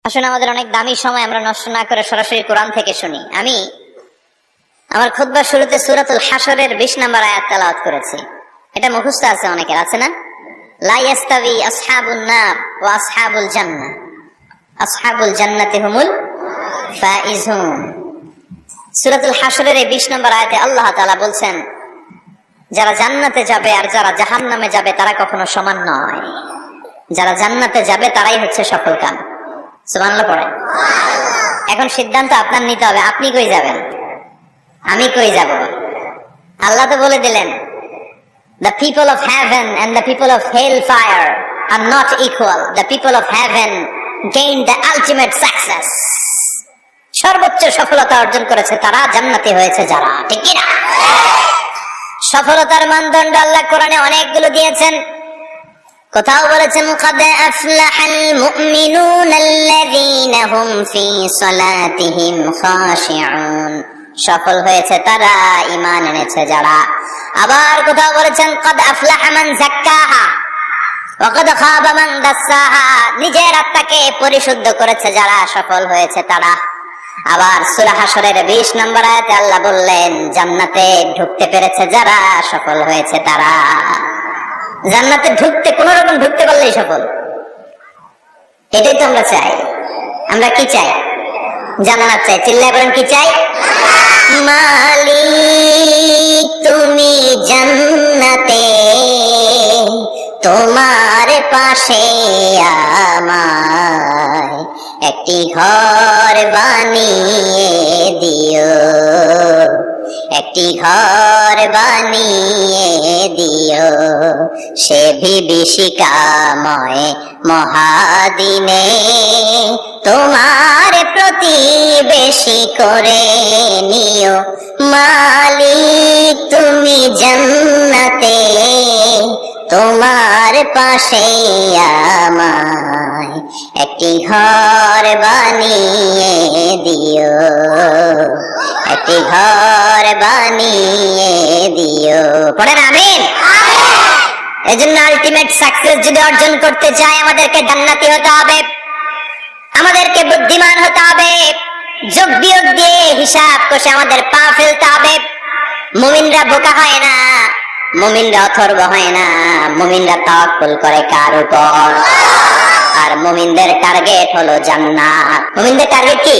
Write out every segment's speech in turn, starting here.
আসলে আমাদের অনেক দামি সময় আমরা নষ্ট না করে সরাসরি কোরআন থেকে শুনি। আমি আমার খুতবার শুরুতে সূরাতুল হাশরের 20 নম্বর আয়াত তেলাওয়াত করেছি। এটা মুখস্থ আছে অনেকের, আছে না? লা ইয়াস্তাবি আসহাবুন নার ওয়া আসহাবুল জান্নাহ, আসহাবুল জান্নাতি হুমুল ফাইজুন। সূরাতুল হাশরের এই 20 নম্বর আয়াতে আল্লাহ তাআলা বলছেন, যারা জান্নাতে যাবে আর যারা জাহান্নামে যাবে তারা কখনো সমান নয়। যারা জান্নাতে যাবে তারাই হচ্ছে সফলকাম। সুবহানাল্লাহ পড়েন। এখন সিদ্ধান্ত আপনার নিতে হবে, আপনি কই যাবেন, আমি কই যাব। আল্লাহ তো বলে দিলেন, the people of heaven and the people of hellfire are not equal. The people of heaven gain the ultimate success. সর্বোচ্চ সফলতা অর্জন করেছে তারা, জান্নাতি হয়েছে যারা। ঠিক কি না? সফলতার মানদণ্ড আল্লাহ কোরআনে অনেকগুলো দিয়েছেন। কোথাও বলেছেন, قد أفلح المؤمنون الذين هم في صلاتهم خاشعون, সফল হয়েছে তারা, ঈমান এনেছে যারা। আবার কোথাও বলেছেন, قد أفلح من زكاها وقد خاب من دساها, নিজের আত্মাকে পরিশুদ্ধ করেছে যারা, সফল হয়েছে তারা। আবার সূরা হাশরের 20 নম্বর আয়াতে আল্লাহ বললেন, জান্নাতে ঢুকতে পেরেছে যারা, সফল হয়েছে তারা। জান্নাতে ঢুকতে, কোন রকম ঢুকতে পারলেই সফল। এটাই তো আমরা চাই। আমরা কি চাই? জান্নাত চাই। চিল্লায় বলেন, কি চাই? মালিক তুমি জান্নাতে, তোমার পাশে আমায় একটি ঘর বানিয়ে দিও, একটি ঘর বানিয়ে দিও, সে বিভীষিকাময় মহাদিনে তোমার প্রতিবেশী করে নিও। মালিক তুমি জান্নাতে, তোমার পাশে আমায় একটি ঘর বানিয়ে দিও, একটি ঘর বানিয়ে দিও। পড়েন আমিন। এজন্য আলটিমেট সাকসেস যদি অর্জন করতে চাই, আমাদেরকে জান্নাতি হতে হবে, আমাদেরকে বুদ্ধিমান হতে হবে, যোগ বিয়োগ দিয়ে হিসাব কষে আমাদের পা ফেলতে হবে। মুমিনরা বোকা হয় না, মুমিনরা অথর্ব হয় না, মুমিনরা তাওয়াক্কুল করে কার উপর? আর মুমিনদের টার্গেট হলো জান্নাত। মুমিনদের টার্গেট কি?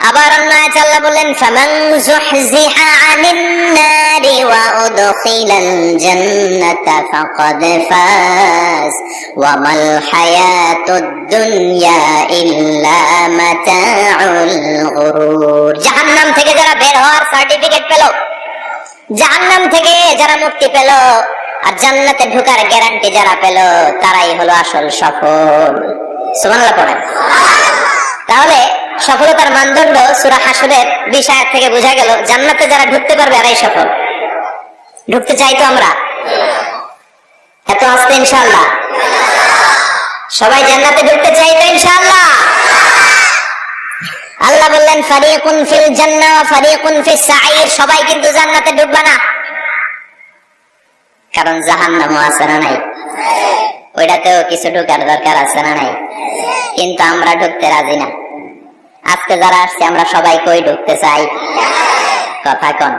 আবার অন্য আয়াতে আল্লাহ বললেন, ফামান যুহজিহা আনিন নারি ওয়া উদখিলাল জান্নাতা ফাকাদ ফাজ ওয়া মাল হায়াতুদ দুনিয়া ইল্লা মাতাউল গুরুর। জাহান্নাম থেকে যারা বের হওয়ার সার্টিফিকেট পেল, জাহান্নাম থেকে যারা মুক্তি পেল, আর জান্নাতে ঢোকার গ্যারান্টি যারা পেল, তারাই হলো আসল সফল। সুবহানাল্লাহ পড়েন। তাহলে সফলতার মানদণ্ড সূরা হাশরের 20 আয়াত থেকে বোঝা গেল, জান্নাতে যারা ঢুকতে পারবে এরাই সফল। ঢুকতে চাই তো আমরা? এত আস্তে ইনশাআল্লাহ সবাই জান্নাতে ঢুকতে চাই তো ইনশাআল্লাহ? আল্লাহ বললেন, ফারিকুন ফিল জান্নাহ ওয়া ফারিকুন ফিস সাঈর, সবাই কিন্তু জান্নাতে ঢুকবে না, কারণ জাহান্নামও আছে না নাই? ওইটাতেও কিছু ঢোকার দরকার আছে না নাই? কিন্তু আমরা ঢুকতে রাজি না। আজকে যারা আসছে আমরা সবাই কই ঢুকতে চাই? কথা কন।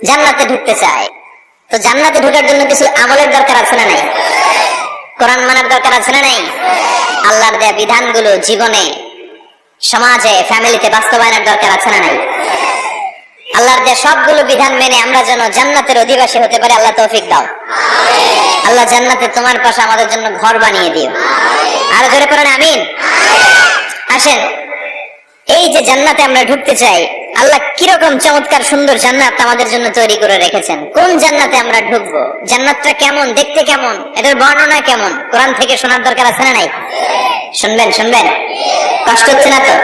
জান্নাতে ঢুকতে চাই। তো জান্নাতে ঢোকার জন্য কিছু আমলের দরকার আছে না নাই? কোরআন মানার দরকার আছে না নাই? আল্লাহর দেয়া বিধানগুলো জীবনে, সমাজে, ফ্যামিলিতে বাস্তবায়নের দরকার আছে না নাই? আল্লাহর দেয়া সবগুলো বিধান মেনে আমরা যেন জান্নাতের অধিবাসী হতে পারি, আল্লাহ তৌফিক দাও। আল্লাহ জান্নাতে তোমার পাশে আমাদের জন্য ঘর বানিয়ে দিও। আর জোরে পড়েন আমিন। আসেন, এই যে জান্নাতে আমরা ঢুকতে চাই, আল্লাহ কিরকম চমৎকার সুন্দর জান্নাত আমাদের জন্য তৈরি করে রেখেছেন। কোন জান্নাতে আমরা ঢুকবো, জান্নাতটা কেমন, দেখতে কেমন, এটার বর্ণনা কেমন, কোরআন থেকে শোনার দরকার আছে না নাই? শুনবেন, শুনবেন? কষ্ট হচ্ছে না তো?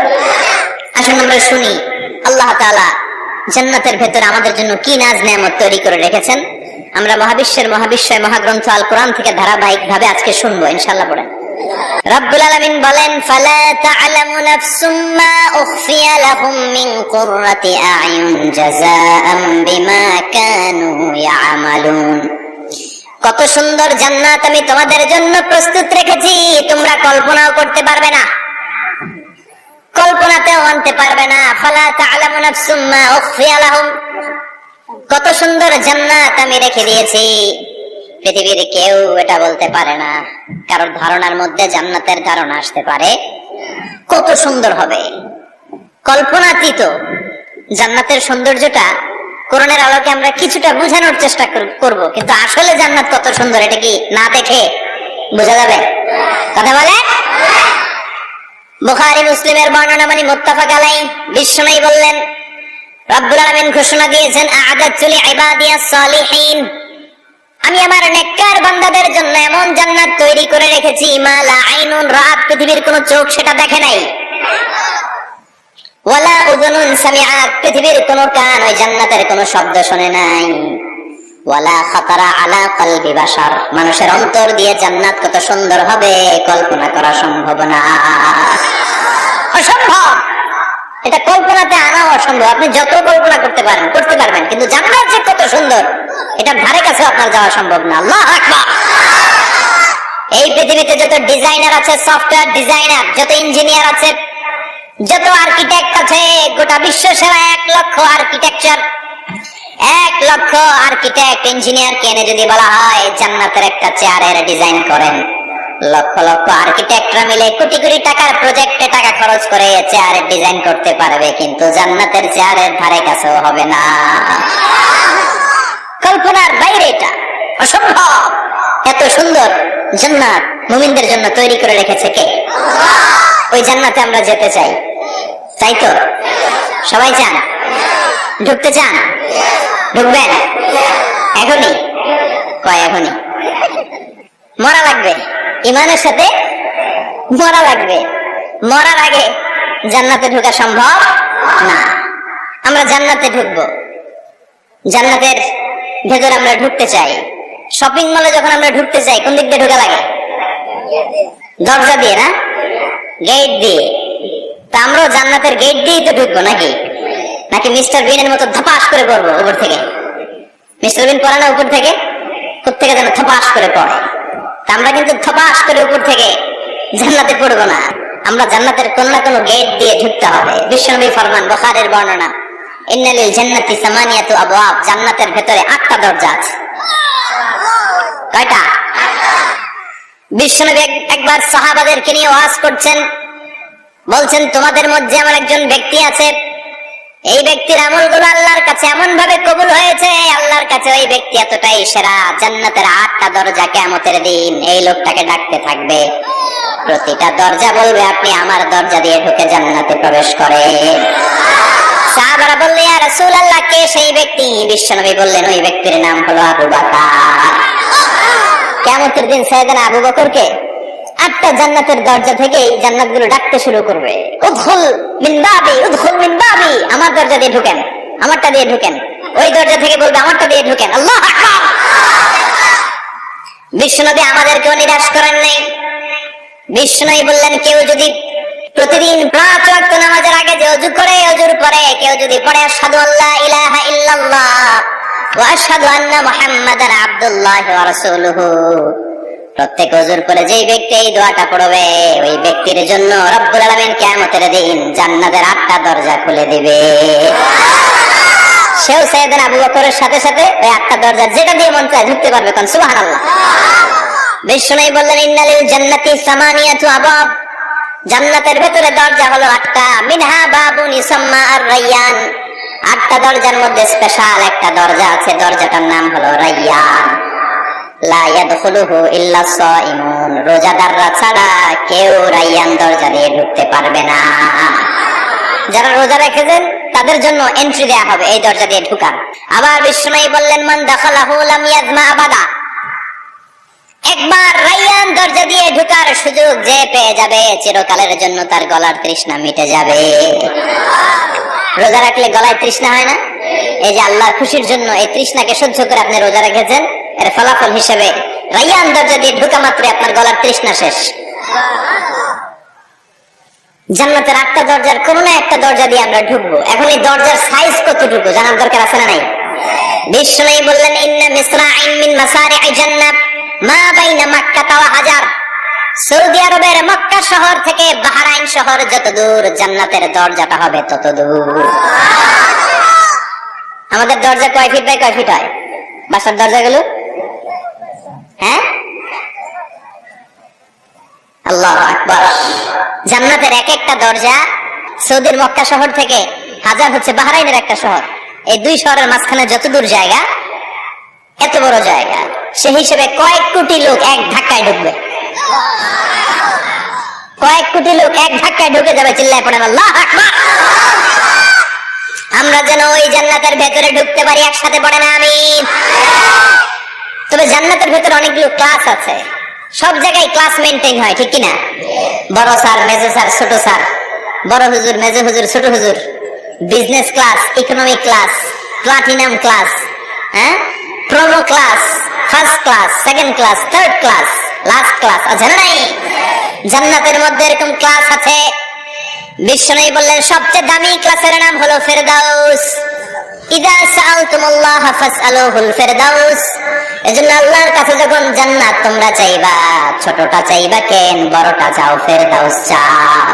আসুন আমরা শুনি আল্লাহ তাআলা জান্নাতের ভেতরে আমাদের জন্য কি নাজ নেয়ামত তৈরি করে রেখেছেন। আমরা মহাবিশ্বের মহাবিশ্বয় মহাগ্রন্থ আল কোরআন থেকে ধারাবাহিক ভাবে আজকে শুনবো ইনশাআল্লাহ। পড়েন। রব্বুল আলামিন বলেন, ফালা তা'লামু নাফসুম মা উখফিয়া লাহুম মিন কুররাতি আ'য়ুন জাযাআম বিমা কানু ইয়া'মালুন। কত সুন্দর জান্নাত আমি তোমাদের জন্য প্রস্তুত রেখেছি, তোমরা কল্পনাও করতে পারবে না, কল্পনাতেও আনতে পারবে না। ফালা তা'লামু নাফসুম মা উখফিয়া লাহুম, কত সুন্দর জান্নাত আমি রেখে দিয়েছি, পৃথিবীর কেউ এটা বলতে পারে না। কারোর ধারণার মধ্যে জান্নাতের ধারণা আসতে পারে কত সুন্দর হবে, কল্পনাতীত। জান্নাতের সৌন্দর্যটা কোরআনের আলোকে আমরা কিছুটা বোঝানোর চেষ্টা করব, কিন্তু আসলে জান্নাত কত সুন্দর এটা কি না দেখে বোঝা যাবে? কথা বলে। বুখারী মুসলিমের বর্ণনা মানে মুত্তাফাক আলাইহি, বিশ্বনবী বললেন, রব্বুল আলামিন ঘোষণা দিয়েছেন, আ'আদাতু লিইবাদিয়াস সালিহিন, আমি আমার নেককার বান্দাদের জন্য এমন জান্নাত তৈরি করে রেখেছি, মা লা আইনুন রাআত, পৃথিবীর কোন চোখ সেটা দেখে নাই, ওয়ালা উযুনুন সামিআত, পৃথিবীর কোন কান ওই জান্নাতের কোন শব্দ শুনে নাই, ওয়ালা খাতারা আলা কলবি বাশার, মানুষের অন্তর দিয়ে জান্নাত কত সুন্দর হবে কল্পনা করা সম্ভব না, অসম্ভব। এটা কল্পনাতে আনা অসম্ভব। আপনি যত কল্পনা করতে পারবেন, কিন্তু জান্নাত যে কত সুন্দর এটা ধারে কাছে আপনার যাওয়া সম্ভব না। আল্লাহু আকবার। এই পৃথিবীতে যত ডিজাইনার আছে, সফটওয়্যার ডিজাইনার, যত ইঞ্জিনিয়ার আছে, যত আর্কিটেক্ট আছে, গোটা বিশ্ব সেরা 1 লক্ষ আর্কিটেকচার, 1 লক্ষ আর্কিটেক্ট ইঞ্জিনিয়ার কে এনে যদি বলা হয় জান্নাতের একটা চেয়ারের ডিজাইন করেন, লক্ষ লক্ষ আর্কিটেক্টরা মিলে কোটি কোটি টাকার প্রজেক্টে টাকা খরচ করে চেয়ারের ডিজাইন করতে পারবে, কিন্তু জান্নাতের চেয়ারের ধারে কাছেও হবে না। কল্পনার বাইরে, এটা অসম্ভব। এত সুন্দর জান্নাত মুমিনদের জন্য তৈরি করে রেখেছে কে? ওই জান্নাতে আমরা যেতে চাই, তাই তো? সবাই চান? ঢুকতে চান? ঢুকবেন এখনই? কয় এখনই? মরা লাগবে, ইমানের সাথে মরা লাগবে। মরার আগে জান্নাতে ঢোকা সম্ভব না। আমরা জান্নাতে ঢুকবো, জান্নাতের ভেতর আমরা ঢুকতে চাই। শপিং মলে যখন আমরা ঢুকতে চাই কোন দিক দিয়ে ঢোকা লাগে? দরজা দিয়ে না, গেট দিয়ে। তা আমরাও জান্নাতের গেট দিয়েই তো ঢুকবো নাকি? নাকি মিস্টার বিনের মতো ধপাস করে পড়বো উপর থেকে? মিস্টার বিন পড়ে না উপর থেকে? কোত্থেকে যেন ধপাস করে পড়ে। তা আমরা কিন্তু ধপাস করে উপর থেকে জান্নাতে পড়বো না, আমরা জান্নাতের কোন না কোনো গেট দিয়ে ঢুকতে হবে। বিশ্বনবী ফরমান, বুখারীর বর্ণনা, ইন্নালিল জান্নাতি সামানিয়াতু আবওয়াব, জান্নাতের ভেতরে 8টা দরজা আছে। কয়টা? বিশ্বনবী একবার সাহাবাদেরকে নিয়ে ওয়াজ করছেন, বলছেন, তোমাদের মধ্যে এমন একজন ব্যক্তি আছে, এই ব্যক্তির আমলগুলো আল্লাহর কাছে এমন ভাবে কবুল হয়েছে, আল্লাহর কাছে ওই ব্যক্তি এতটাই সেরা, জান্নাতের 8টা দরজা কিয়ামতের দিন এই লোকটাকে ডাকতে থাকবে, প্রতিটা দরজা বলবে আপনি আমার দরজা দিয়ে ঢুকে জান্নাতে প্রবেশ করেন। সাহাবারা বললেন, ইয়া রাসূলুল্লাহ, কে সেই ব্যক্তি? বিশ্বনবী বললেন, ওই ব্যক্তির নাম হলো আবু বকর। কিয়ামতের দিন সাইয়েদনা আবু বকরকে 8টা জান্নাতের দরজা থেকে জান্নাতগুলো ডাকতে শুরু করবে, উদখুল মিন বাবি, উদখুল মিন বাবি, আমার দরজা দিয়ে ঢুকেন, আমারটা দিয়ে ঢুকেন। ওই দরজা থেকে বলবে আমারটা দিয়ে ঢুকেন। আল্লাহু আকবার। বিশ্বনবী আমাদেরকেও নিরাশ করেন নাই। বিশ্বনবী বললেন, কেউ যদি প্রতিদিন 5 ওয়াক্ত নামাজের আগে যে ওযু করে, ওযুর পরে কেউ যদি পড়ে আশহাদু আল্লা ইলাহা ইল্লাল্লাহ ওয়া আশহাদু আন্না মুহাম্মাদান আবদুল্লাহি ওয়া রাসূলুহু, প্রত্যেক ওযুর পরে যেই ব্যক্তি এই দোয়াটা পড়বে, ওই ব্যক্তির জন্য রব্বুল আলামিন কিয়ামতের দিন জান্নাতের 8টা দরজা খুলে দিবে। সেও সাইয়েদনা আবু বকরের সাথে সাথে ওই 8টা দরজা যেটা দিয়ে মন চায় ঢুকতে পারবে। কোন সুবহানাল্লাহ। বিশ্বনবী বললেন, ইন্নালিল জান্নাতি সামানিয়াতু আবওয়াব, জান্নাতের ভেতরে দরজা হলো 8টা, মিনহা বাবুন ইউসাম্মা আর-রায়্যান, 8টা দরজার মধ্যে স্পেশাল একটা দরজা আছে, দরজাটার নাম হলো রায়্যান। লা ইয়াদখুলুহু ইল্লা সাইমুন, রোজাদাররা ছাড়া কেউ রায়্যান দরজা দিয়ে ঢুকতে পারবে না। যারা রোজা রেখেছেন তাদের জন্য এন্ট্রি দেয়া হবে এই দরজা দিয়ে ঢোকার। আবার বিশ্বনবী বললেন, মান দাখালাহু লাম ইয়াজমা আবাদা, একবার রায়্যান দরজা দিয়ে ঢোকার সুযোগ যে পেয়ে যাবে, চিরকালের জন্য তার গলার তৃষ্ণা মিটে যাবে। রোজা রাখলে গলায় তৃষ্ণা হয় না? এই যে আল্লাহর খুশির জন্য এই তৃষ্ণাকে সহ্য করে আপনি রোজা রেখেছেন, এর ফলাফল হিসেবে রায়্যান দরজা দিয়ে ঢোকা মাত্র আপনার গলার তৃষ্ণা শেষ। জান্নাতের 8টা দরজার কোন না একটা দরজা দিয়ে আমরা ঢুকবো। এখন এই দরজার সাইজ কতটুকু জানার দরকার আছে না নাই? বিশ্বনবী বললেন, ইন্না মিসরা'ইন মিন মাসারি'ই জান্নাত, মা বাইনা মাক্কা ওয়া হাজার, সৌদি আরবের মক্কা শহর থেকে বাহরাইন শহর যত দূর, জান্নাতের দরজাটা হবে তত দূর। আমাদের দরজা কয় ফিট বাই কয় ফিট হয় বাসার দরজাগুলো? হ্যাঁ, আল্লাহু আকবার। জান্নাতের এক একটা দরজা সৌদির মক্কা শহর থেকে হাজার হচ্ছে বাহরাইনের একটা শহর, এই দুই শহরের মাঝখানে যত দূর জায়গা, এত বড় জায়গা, সেই হিসেবে কয়েক কোটি লোক এক ধাক্কায় ঢুকবে। কয়েক কোটি লোক এক ধাক্কায় ঢুকে যাবে। চিল্লায় পড়েন আল্লাহু আকবার। আমরা যেন ওই জান্নাতের ভেতরে ঢুকতে পারি, একসাথে পড়ে না আমিন। তবে জান্নাতের ভেতরে অনেকগুলো ক্লাস আছে, সব জায়গায় ক্লাস মেনটেন হয়, ঠিক কিনা? বড় স্যার, মেজো স্যার, ছোট স্যার, বড় হুজুর, মেজো হুজুর, ছোট হুজুর, business class, economic class, platinum class, হ্যাঁ, promo class, first class, second class, third class, last class আছে না নাই? জান্নাতের মধ্যে এরকম ক্লাস আছে। বিশ্বনবী বললেন সবচেয়ে দামি ক্লাসের নাম হলো ফেরদাউস। ইযা সাআলতুমুল্লাহ ফাসআলুহুল ফেরদাউস। এজন্য আল্লাহর কাছে যখন জান্নাত তোমরা চাইবা, ছোটটা চাইবা কেন, বড়টা চাও, ফেরদাউস চাও।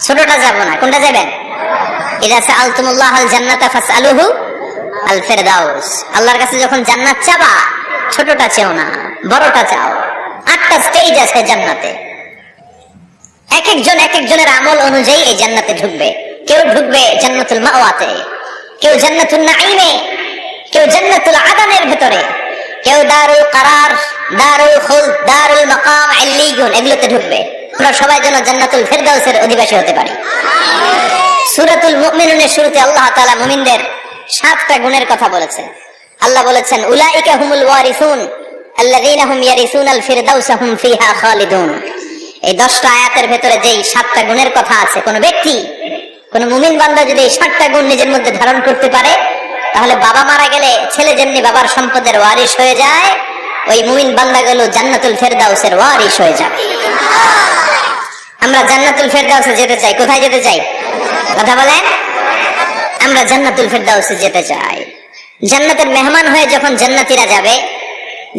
ছোটটা যাবো না, কোনটা যাবেন? ইযা সাআলতুমুল্লাহাল জান্নাতা ফাসআলুহু আল ফেরদাউস। আল্লাহর কাছে যখন জান্নাত চাবা, ছোটটা চাও না, বড়টা চাও। 8টা স্টেজ আছে জান্নাতে, এক একজন এক একজনের আমল অনুযায়ী এই জান্নাতে ঢুকবে। কেউ ঢুকবে জান্নাতুল মাওয়াতে, কেউ জান্নাতুল নাঈমে, কেউ জান্নাতুল আদানের ভেতরে, কেউ দারুল কারার, দারুল খুলদ, দারুল মাকাম, ইল্লিয়ুন, এগুলোতে ঢুকবে। আমরা সবাই যেন জান্নাতুল ফেরদাউসের অধিবাসী হতে পারি। সূরাতুল মুমিনুনের শুরুতে আল্লাহ তাআলা মুমিনদের 7টা গুণের কথা বলেছেন। আল্লাহ বলেছেন উলাইকা হুমুল ওয়ারিসুন আল্লাযীনা হুম ইয়ারিসুনাল ফিরদাউসা হুম ফিহা খালিদুন। এই 10টা আয়াতের ভেতরে যেই 7টা গুণের কথা আছে, কোন ব্যক্তি, কোন মুমিন বান্দা যদি এই 7টা গুণ নিজের মধ্যে ধারণ করতে পারে, তাহলে বাবা মারা গেলে ছেলে যেমনি বাবার সম্পদের ওয়ারিশ হয়ে যায়, ওই মুমিন বান্দাগুলো জান্নাতুল ফেরদাউসের ওয়ারিশ হয়ে যাবে। আমরা জান্নাতুল ফেরদাউসে যেতে চাই। কোথায় যেতে চাই? কথা বলেন। আমরা জান্নাতুল ফেরদাউসে যেতে চাই। জান্নাতের মেহমান হয়ে যখন জান্নাতীরা যাবে,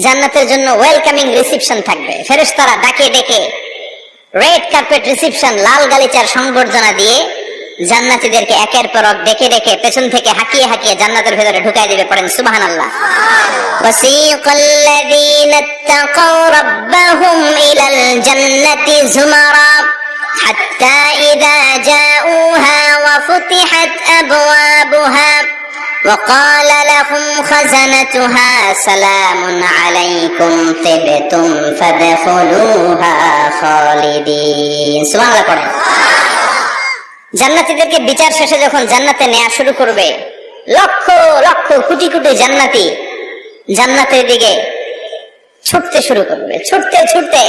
জান্নাতের জন্য ওয়েলকামিং রিসেপশন থাকবে। ফেরেশতারা ডাকে ডেকে রেড কার্পেট রিসেপশন, লাল গালিচার সংবর্ধনা দিয়ে জান্নাতীদেরকে একের পর এক ডেকে ডেকে পেছন থেকে হাঁকিয়ে হাঁকিয়ে জান্নাতের ভেতরে ঢুকাই দিবে। পড়েন সুবহানাল্লাহ। ওয়াসিকাল্লাযীনা ইত্তাকাউ রাব্বাহুম ইলাল জান্নাতি যুমারা হাত্তা ইযা জাউহা ওয়া ফুতিহাত আবওয়াবুহা وقال لهم خزنتها سلام عليكم طبتم فادخلوها خالدين। সুবহানাল্লাহ পড়েন। জান্নাতীদেরকে বিচার শেষে যখন জান্নাতে নেওয়া শুরু করবে, লক্ষ লক্ষ কোটি কোটি জান্নাতী জান্নাতের দিকে ছুটতে শুরু করবে। ছুটতে ছুটতে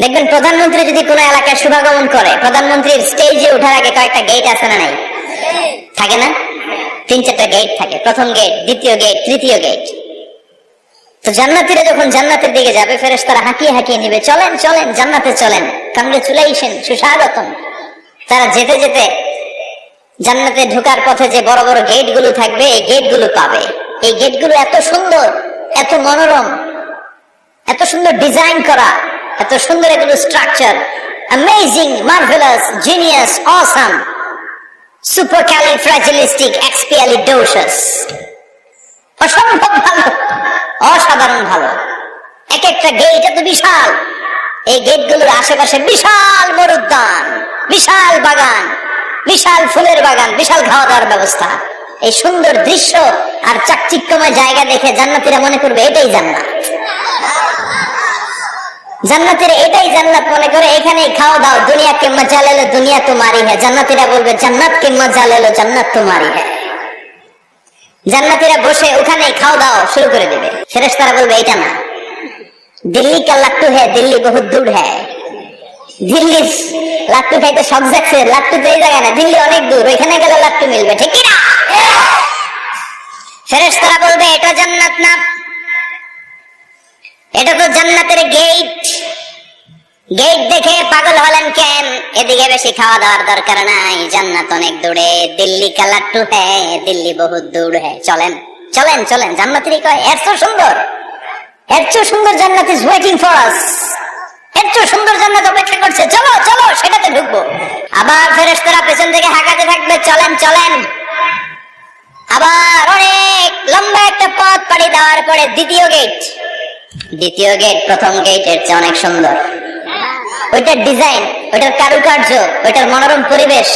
দেখবেন প্রধানমন্ত্রী যদি কোনো এলাকায় শুভাগমন করে, প্রধানমন্ত্রীর স্টেজে ওঠার আগে কয়েকটা গেট আছে না নাই? থাকে না? 3-4টা গেট থাকে। প্রথম গেট, দ্বিতীয় গেট, তৃতীয় গেট। তো জান্নাতীরা যখন জান্নাতের দিকে যাবে, ফেরেশতারা হাঁকিয়ে হাঁকিয়ে নিবে, চলেন চলেন জান্নাতে চলেন, কংগ্রেচুলেশন, সুস্বাগতম। তারা যেতে যেতে জান্নাতে ঢোকার পথে যে বড় বড় গেট গুলো থাকবে, এই গেট গুলো পাবে। এই গেট গুলো এত সুন্দর, এত মনোরম, এত সুন্দর ডিজাইন করা, এত সুন্দর এগুলো structure, amazing, marvellous, genius, awesome, supercalifragilisticexpialidocious, অসম্ভব ভালো, অসাধারণ ভালো। এক একটা গেট এত বিশাল। এই গেটগুলোর আশেপাশে বিশাল মরুদ্যান, বিশাল বাগান, বিশাল ফুলের বাগান, বিশাল খাওয়া দাওয়ার ব্যবস্থা। এই সুন্দর দৃশ্য আর চাকচিক্যময় জায়গা দেখে জান্নাতীরা মনে করবে এটাই জান্নাত। জান্নাতীরা এটাই জান্নাত মনে করে, এখানেই খাওয়া দাও। দুনিয়া কে মজা লে লো, দুনিয়া তোমারি হ্যায়। জান্নাতীরা বলবে জান্নাত কে মজা লে লো, জান্নাত তোমারি হ্যায়। জান্নাতীরা বসে ওখানেই খাওয়া দাওয়া শুরু করে দেবে। ফেরেশতারা বলবে এটা না, দিল্লি কা লাট্টু হ্যায়, দিল্লি বহুত দূর হ্যায়। দিল্লি লাট্টু খাইতে শখ জাগছে, লাট্টু তো এই জায়গায় না, দিল্লি অনেক দূর, ওইখানে গেলে লাট্টু মিলবে, ঠিক না? ফেরেশতারা বলবে এটা জান্নাত না, এটা তো জান্নাতের গেট। গেট দেখে পাগল হলেন কেন? এদিকে বেশি খাওয়া দাওয়ার দরকার নাই, জান্নাত অনেক দূরে। দিল্লি কা লাট্টু হ্যায়, দিল্লি বহুত দূর হ্যায়। চলেন চলেন চলেন। জান্নাতেরই কয় এত সুন্দর, এর চেয়ে সুন্দর জান্নাত ইজ ওয়েটিং ফর আস। এর চেয়ে সুন্দর জান্নাত অপেক্ষা করছে, চলো চলো সেটাতে ঢুকবো। আবার ফেরেশতারা পেছন থেকে হাঁকাতে থাকবে, চলেন চলেন। আবার অনেক লম্বা একটা পথ পাড়ি দেওয়ার পরে দ্বিতীয় গেট প্রথম গেটের চেয়ে অনেক সুন্দর। ওইটার ডিজাইন, ওইটার কারুকার্য, ওইটার মনোরম পরিবেশ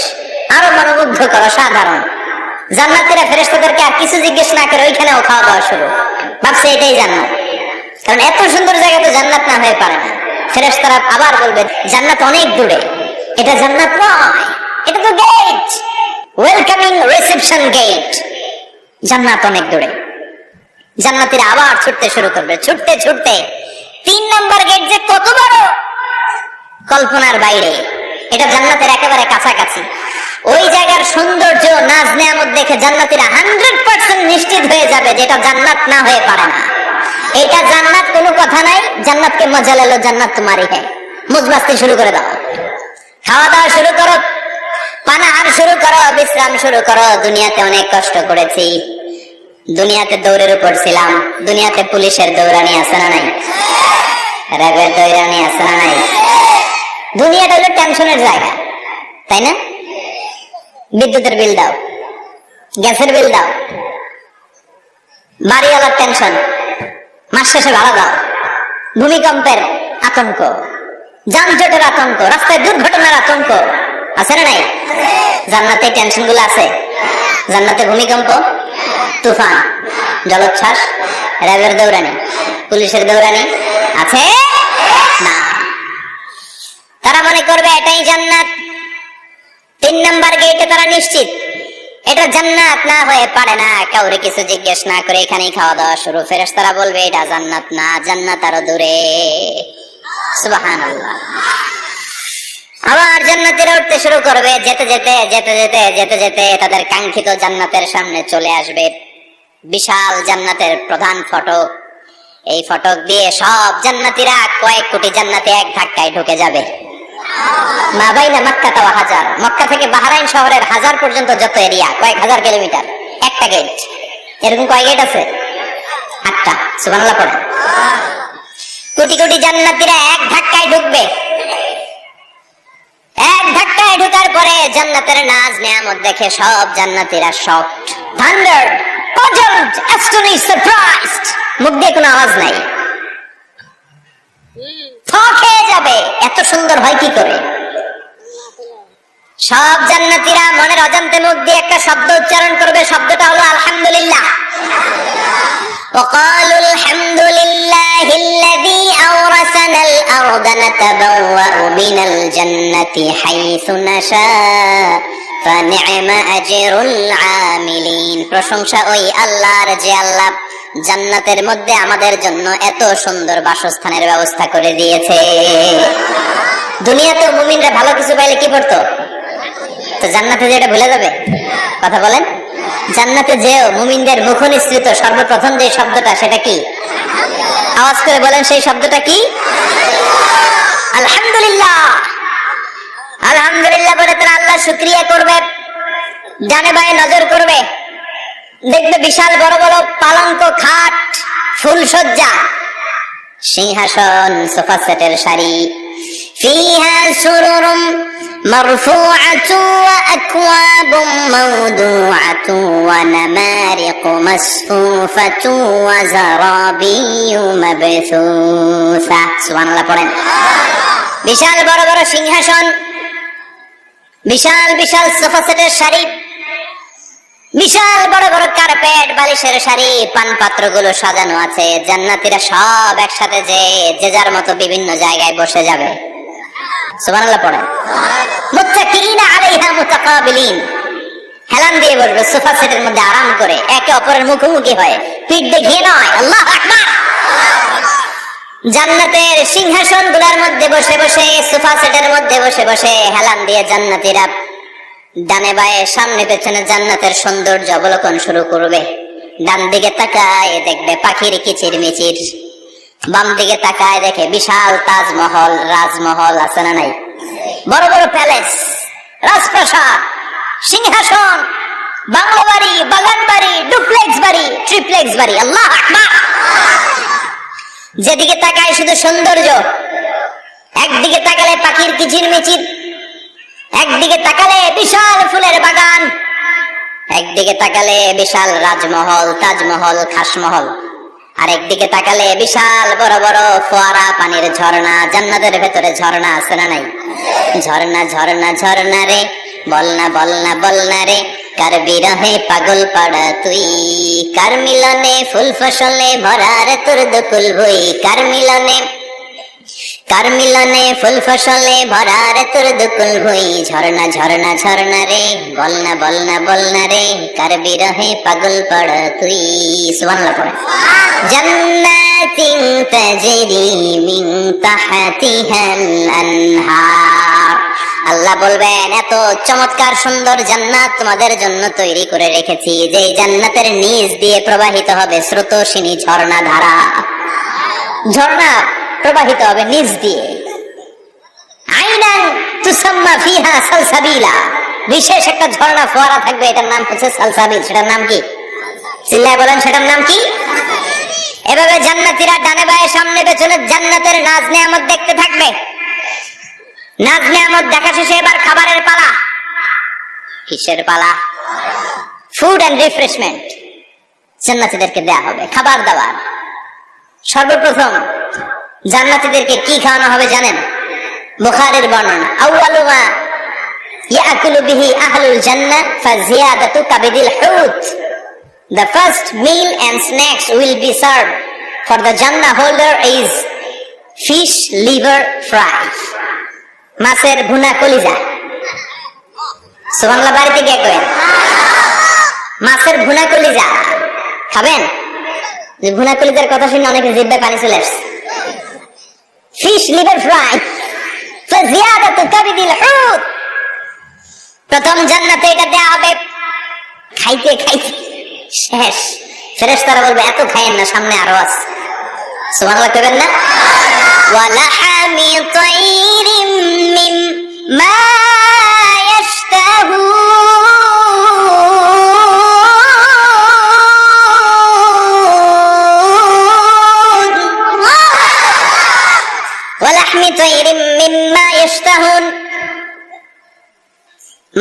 আরো মনোমুগ্ধকর, অসাধারণ। জান্নাতীরা ফেরেশতাদেরকে আর কিছু জিজ্ঞেস না করে ওইখানেও খাওয়া দাওয়া শুরু। ভাবছে এটাই জান্নাত, কারণ এত সুন্দর জায়গা তো জান্নাত না হয়ে পারে না। ফেরেশতারা আবার বলবে জান্নাত অনেক দূরে, এটা জান্নাত নয়, এটা তো গেট, ওয়েলকামিং রিসেপশন গেট। জান্নাত অনেক দূরে। জান্নাতীরা আবার ছুটতে শুরু করবে, ছুটতে ছুটতে 3 নম্বর গেট যে কত বড়, কল্পনার বাইরে। এটা জান্নাতের একেবারে কাছাকাছি। ওই জায়গার সৌন্দর্য, নাজ নেয়ামত দেখে জান্নাতীরা 100% নিশ্চিত হয়ে যাবে যেটা জান্নাত না হয়ে পারে না। এটা জান্নাত, কোনো কথা নাই। জান্নাতকে মজা লেলো, জান্নাত তোমারই হ্যাঁ। মুজমাস্তি শুরু করে দাও, খাওয়া দাওয়া শুরু করো, পানাহার শুরু করো, বিশ্রাম শুরু করো। দুনিয়াতে অনেক কষ্ট করেছি, দুনিয়াতে দৌড়ের উপর ছিলাম, দুনিয়াতে পুলিশের দৌড়ানি আছে না নাই, র্যাবের দৌড়ানি আছে না নাই। দুনিয়াটা হলো টেনশনের জায়গা, তাই না? বিদ্যুতের বিল দাও, গ্যাসের বিল দাও, বাড়িওয়ালার টেনশন, মাস শেষে ভাড়া দাও, ভূমিকম্পের আতঙ্ক, যানজটের আতঙ্ক, রাস্তায় দুর্ঘটনার আতঙ্ক আছে না নাই? জান্নাতে টেনশন গুলো আছে। জান্নাতে ভূমিকম্প, তুফান, জলোচ্ছ্বাস, র্যাবের দৌড়ানি, পুলিশের দৌড়ানি আছে না। তারা মনে করবে এটাই জান্নাত। 3 নম্বর গেটে তারা নিশ্চিত এটা জান্নাত না হয়ে পারে না। কাউরে কিছু জিজ্ঞেস না করে এখানেই খাওয়া দাওয়া শুরু। ফেরেশতারা বলবে এটা জান্নাত না, জান্নাত আরো দূরে। সুবহানাল্লাহ। আবার জান্নাতীরা উঠতে শুরু করবে, যেতে যেতে যেতে যেতে যেতে যেতে তাদের কাঙ্ক্ষিত জান্নাতের সামনে চলে আসবে। বিশাল জান্নাতের প্রধান ফটক। এই ফটক দিয়ে সব জান্নাতীরা, কয়েক কোটি জান্নাতে এক ধাক্কায় ঢুকে যাবে। মা বাইনা মক্কা ওয়া হাজার, মক্কা থেকে বাহরাইন শহরের হাজার পর্যন্ত যত এরিয়া, কয়েক হাজার কিলোমিটার, একটা গেট। এরকম কয় গেট আছে? 8টা। সুবহানাল্লাহ পড়ে। কোটি কোটি জান্নাতীরা এক ধাক্কায় ঢুকবে। এক ধাক্কায় ঢোকার পরে জান্নাতের নাজ নেয়ামত দেখে সব জান্নাতীরা শকড, থান্ডার্ড, পাজলড, অ্যাস্টনিশড, সারপ্রাইজড। মুখ দিয়ে কোনো আওয়াজ নাই, খেয়ে যাবে। এত সুন্দর হয় কি করে? সব জান্নাতীরা মনের অজান্তে মুখ দিয়ে একটা শব্দ উচ্চারণ করবে। শব্দটা হলো আলহামদুলিল্লাহ। وقالوا الحمد لله الذي أورثنا الأرض نتبوأ من الجنة حيث نشاء فنعم أجر العاملين। প্রশংসা ওই আল্লাহর, যে আল্লাহ জান্নাতের মধ্যে আমাদের জন্য এত সুন্দর বাসস্থানের ব্যবস্থা করে দিয়েছে। দুনিয়াতে মুমিনরা ভালো কিছু পাইলে কি করতো? তো জান্নাতে যে এটা ভুলে যাবে? কথা বলেন। জান্নাতে যেও মুমিনদের মুখ নিঃসৃত সর্বপ্রথম যে শব্দটা, সেটা কি? আওয়াজ করে বলেন, সেই শব্দটা কি? আলহামদুলিল্লাহ। আলহামদুলিল্লাহ বলে তারা আল্লাহ শুকরিয়া করবে। ডানে বায়ে নজর করবে, দেখবে বিশাল বড় বড় পালঙ্ক, খাট, ফুলসজ্জা, সিংহাসন, সোফা সেটের সারি। ফিহা সুরুরুম মারফুআতু ওয়া আকওয়াবুম মাওদুআতু ওয়া নামারিকু মাসফুফাতু ওয়া যারাবিয়্যু মাবসুসা। সুবহানাল্লাহ পড়েন। বিশাল বড় বড় সিংহাসন, বিশাল বিশাল সোফা সেটের সারি, বিশাল বড় বড় কার্পেট, বালিশের সারি, পানপাত্রগুলো সাজানো আছে। জান্নাতীরা সব একসাথে যে যার মতো বিভিন্ন জায়গায় বসে যাবে। সুবহানাল্লাহ পড়েন। মুত্তাকিনা আলাইহা মুতাকাবিলিন, হেলান দিয়ে বসবে সোফা সেটের মধ্যে আরাম করে, একে অপরের মুখোমুখি হয়ে, পিঠ দেখিয়ে নয়। আল্লাহু আকবার। জান্নাতের সিংহাসন গুলার মধ্যে বসে বসে, সোফা সেটের মধ্যে বসে বসে হেলান দিয়ে জান্নাতীরা ডানে বায়ে সামনে পেছনে জান্নাতের সৌন্দর্য অবলোকন শুরু করবে। ডান দিকে তাকায় দেখবে পাখির কিচির মিচির, বাম দিকে তাকায় দেখে বিশাল তাজমহল, রাজমহল আছে না নাই? বড় বড় প্যালেস, রাজপ্রাসাদ, সিংহাসন, বাংলো বাড়ি, বাগান বাড়ি, ডুপ্লেক্স বাড়ি, ট্রিপ্লেক্স বাড়ি। আল্লাহু আকবার। যেদিকে তাকায় শুধু সৌন্দর্য, একদিকে তাকালে পাখির কিচিরমিচির, একদিকে তাকালে বিশাল ফুলের বাগান, একদিকে তাকালে বিশাল রাজমহল, তাজমহল, খাসমহল, আর একদিকে তাকালে বিশাল বড় বড় ফোয়ারা, পানির ঝর্ণা। জান্নাতের ভেতরে ঝর্ণা আছে না নাই? ঝর্ণা ঝর্ণা ঝর্ণা রে, বলনা বলনা বলনা রে, কার বিরহে পাগল পাড়া তুই, কার মিলনে ফুল ফসলে ভরার তোর দুকুল ভুই, কার মিলনে ফুল ফসলে ভরার তোর দুকুল ভুই। ঝর্ণা ঝর্ণা ঝর্ণা রে, বলনা বলনা বলনা রে, কার বিরহে পাগল পাড়া তুই। সুবহানাল্লাহ পড়ে। জান্নাতিন তাজরি মিন তাহতিহাল আনহার, আল্লাহ বলবেন এত চমৎকার সুন্দর জান্নাত তোমাদের জন্য তৈরি করে রেখেছি, যে জান্নাতের নিচ দিয়ে প্রবাহিত হবে স্রোতস্বিনী ঝর্ণা ধারা। ঝর্ণা প্রবাহিত হবে নিচ দিয়ে। আইনান তুসাম্মা ফিহা সালসাবিলা, বিশেষ একটা ঝর্ণা ফোয়ারা থাকবে, এটার নাম হচ্ছে সালসাবিল। সেটার নাম কি? চিল্লায় বলেন, সেটার নাম কি? এভাবে জান্নাতীরা ডানে বায়ে সামনে পেছনে জান্নাতের নাজ নেয়ামত দেখতে থাকবে। নাজ নেয়ামত দেখা শেষে এবার খাবারের পালা। কিসের পালা? ফুড এন্ড রিফ্রেশমেন্ট জান্নাতীদেরকে দেয়া হবে, খাবার দাবার। সর্বপ্রথম জান্নাতীদেরকে কি খাওয়ানো হবে জানেন? বুখারীর বর্ণনা, আউয়ালু মা ইয়াকুলু বিহি আহলুল জান্নাহ ফাজিয়াদাতু কাবিদিল হুত। The first meal and snacks will be served for the Jannah holder is fish liver fry, মাছের ভুনা কলিজা। সুবহানাল্লাহ, বাড়িতে গিয়ে করেন মাছের ভুনা কলিজা খাবেন। ভুনা কলিজার কথা শুনে অনেকে জিহ্বায় পানি চলে আসছে। ফিশ লিভার ফ্রাই ফাজিয়াদাতু কাবিদিল হুত, প্রথম জান্নাতে এটা দেয়া হবে। খাইতে খাইতে শেষ। ফেরেশতারা বলবে এত খাইয়েন না, সামনে আরো আছে। সুবহানাল্লাহ কইবেন না? ওয়ালাহামি তাইরিম মিম্মা ইয়াশতাহুন, ওয়ালাহমি তাইরিম মিম্মা ইয়াশতাহুন,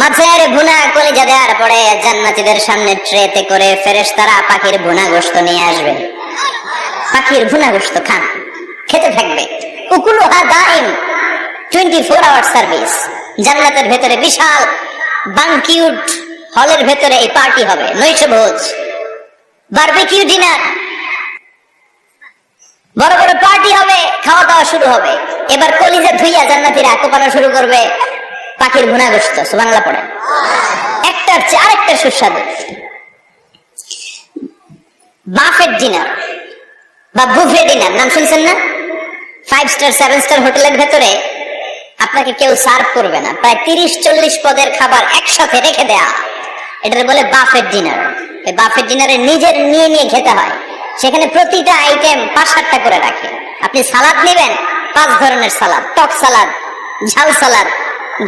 মাছের ভুনা কলিজা দেওয়ার পরে জান্নাতীদের সামনে ট্রেতে করে ফেরেশতারা পাখির ভুনা গোশত নিয়ে আসবে। পাখির ভুনা গোশত খান, খেতে থাকবে। উকুলুহা দাইম, 24 আওয়ার সার্ভিস। জান্নাতের ভেতরে বিশাল বানকিউট হলের ভেতরে এই পার্টি হবে, নৈশভোজ, বারবিকিউ ডিনার, বড় বড় পার্টি হবে, খাওয়া দাওয়া শুরু হবে। এবার কলিজা ধুইয়া জান্নাতীরা কোপানো শুরু করবে পাখির ভুনা গোশত। সুবহানাল্লাহ পড়েন। একটার চেয়ে আরেকটা সুস্বাদু। বাফেট ডিনার বা বুফে ডিনার নাম শুনছেন না? 5 স্টার 7 স্টার হোটেলের ভেতরে আপনাকে কেউ সার্ভ করবে না, প্রায় 30-40 পদের খাবার একসাথে রেখে দেয়া, এটার বলে বাফেট ডিনার। এই বাফেট ডিনারে নিজের নিয়ে নিয়ে খেতে হয়। সেখানে প্রতিটা আইটেম 5-7টা করে রাখে। আপনি সালাদ নেবেন, 5 ধরনের সালাদ, টক সালাদ, ঝাল সালাদ,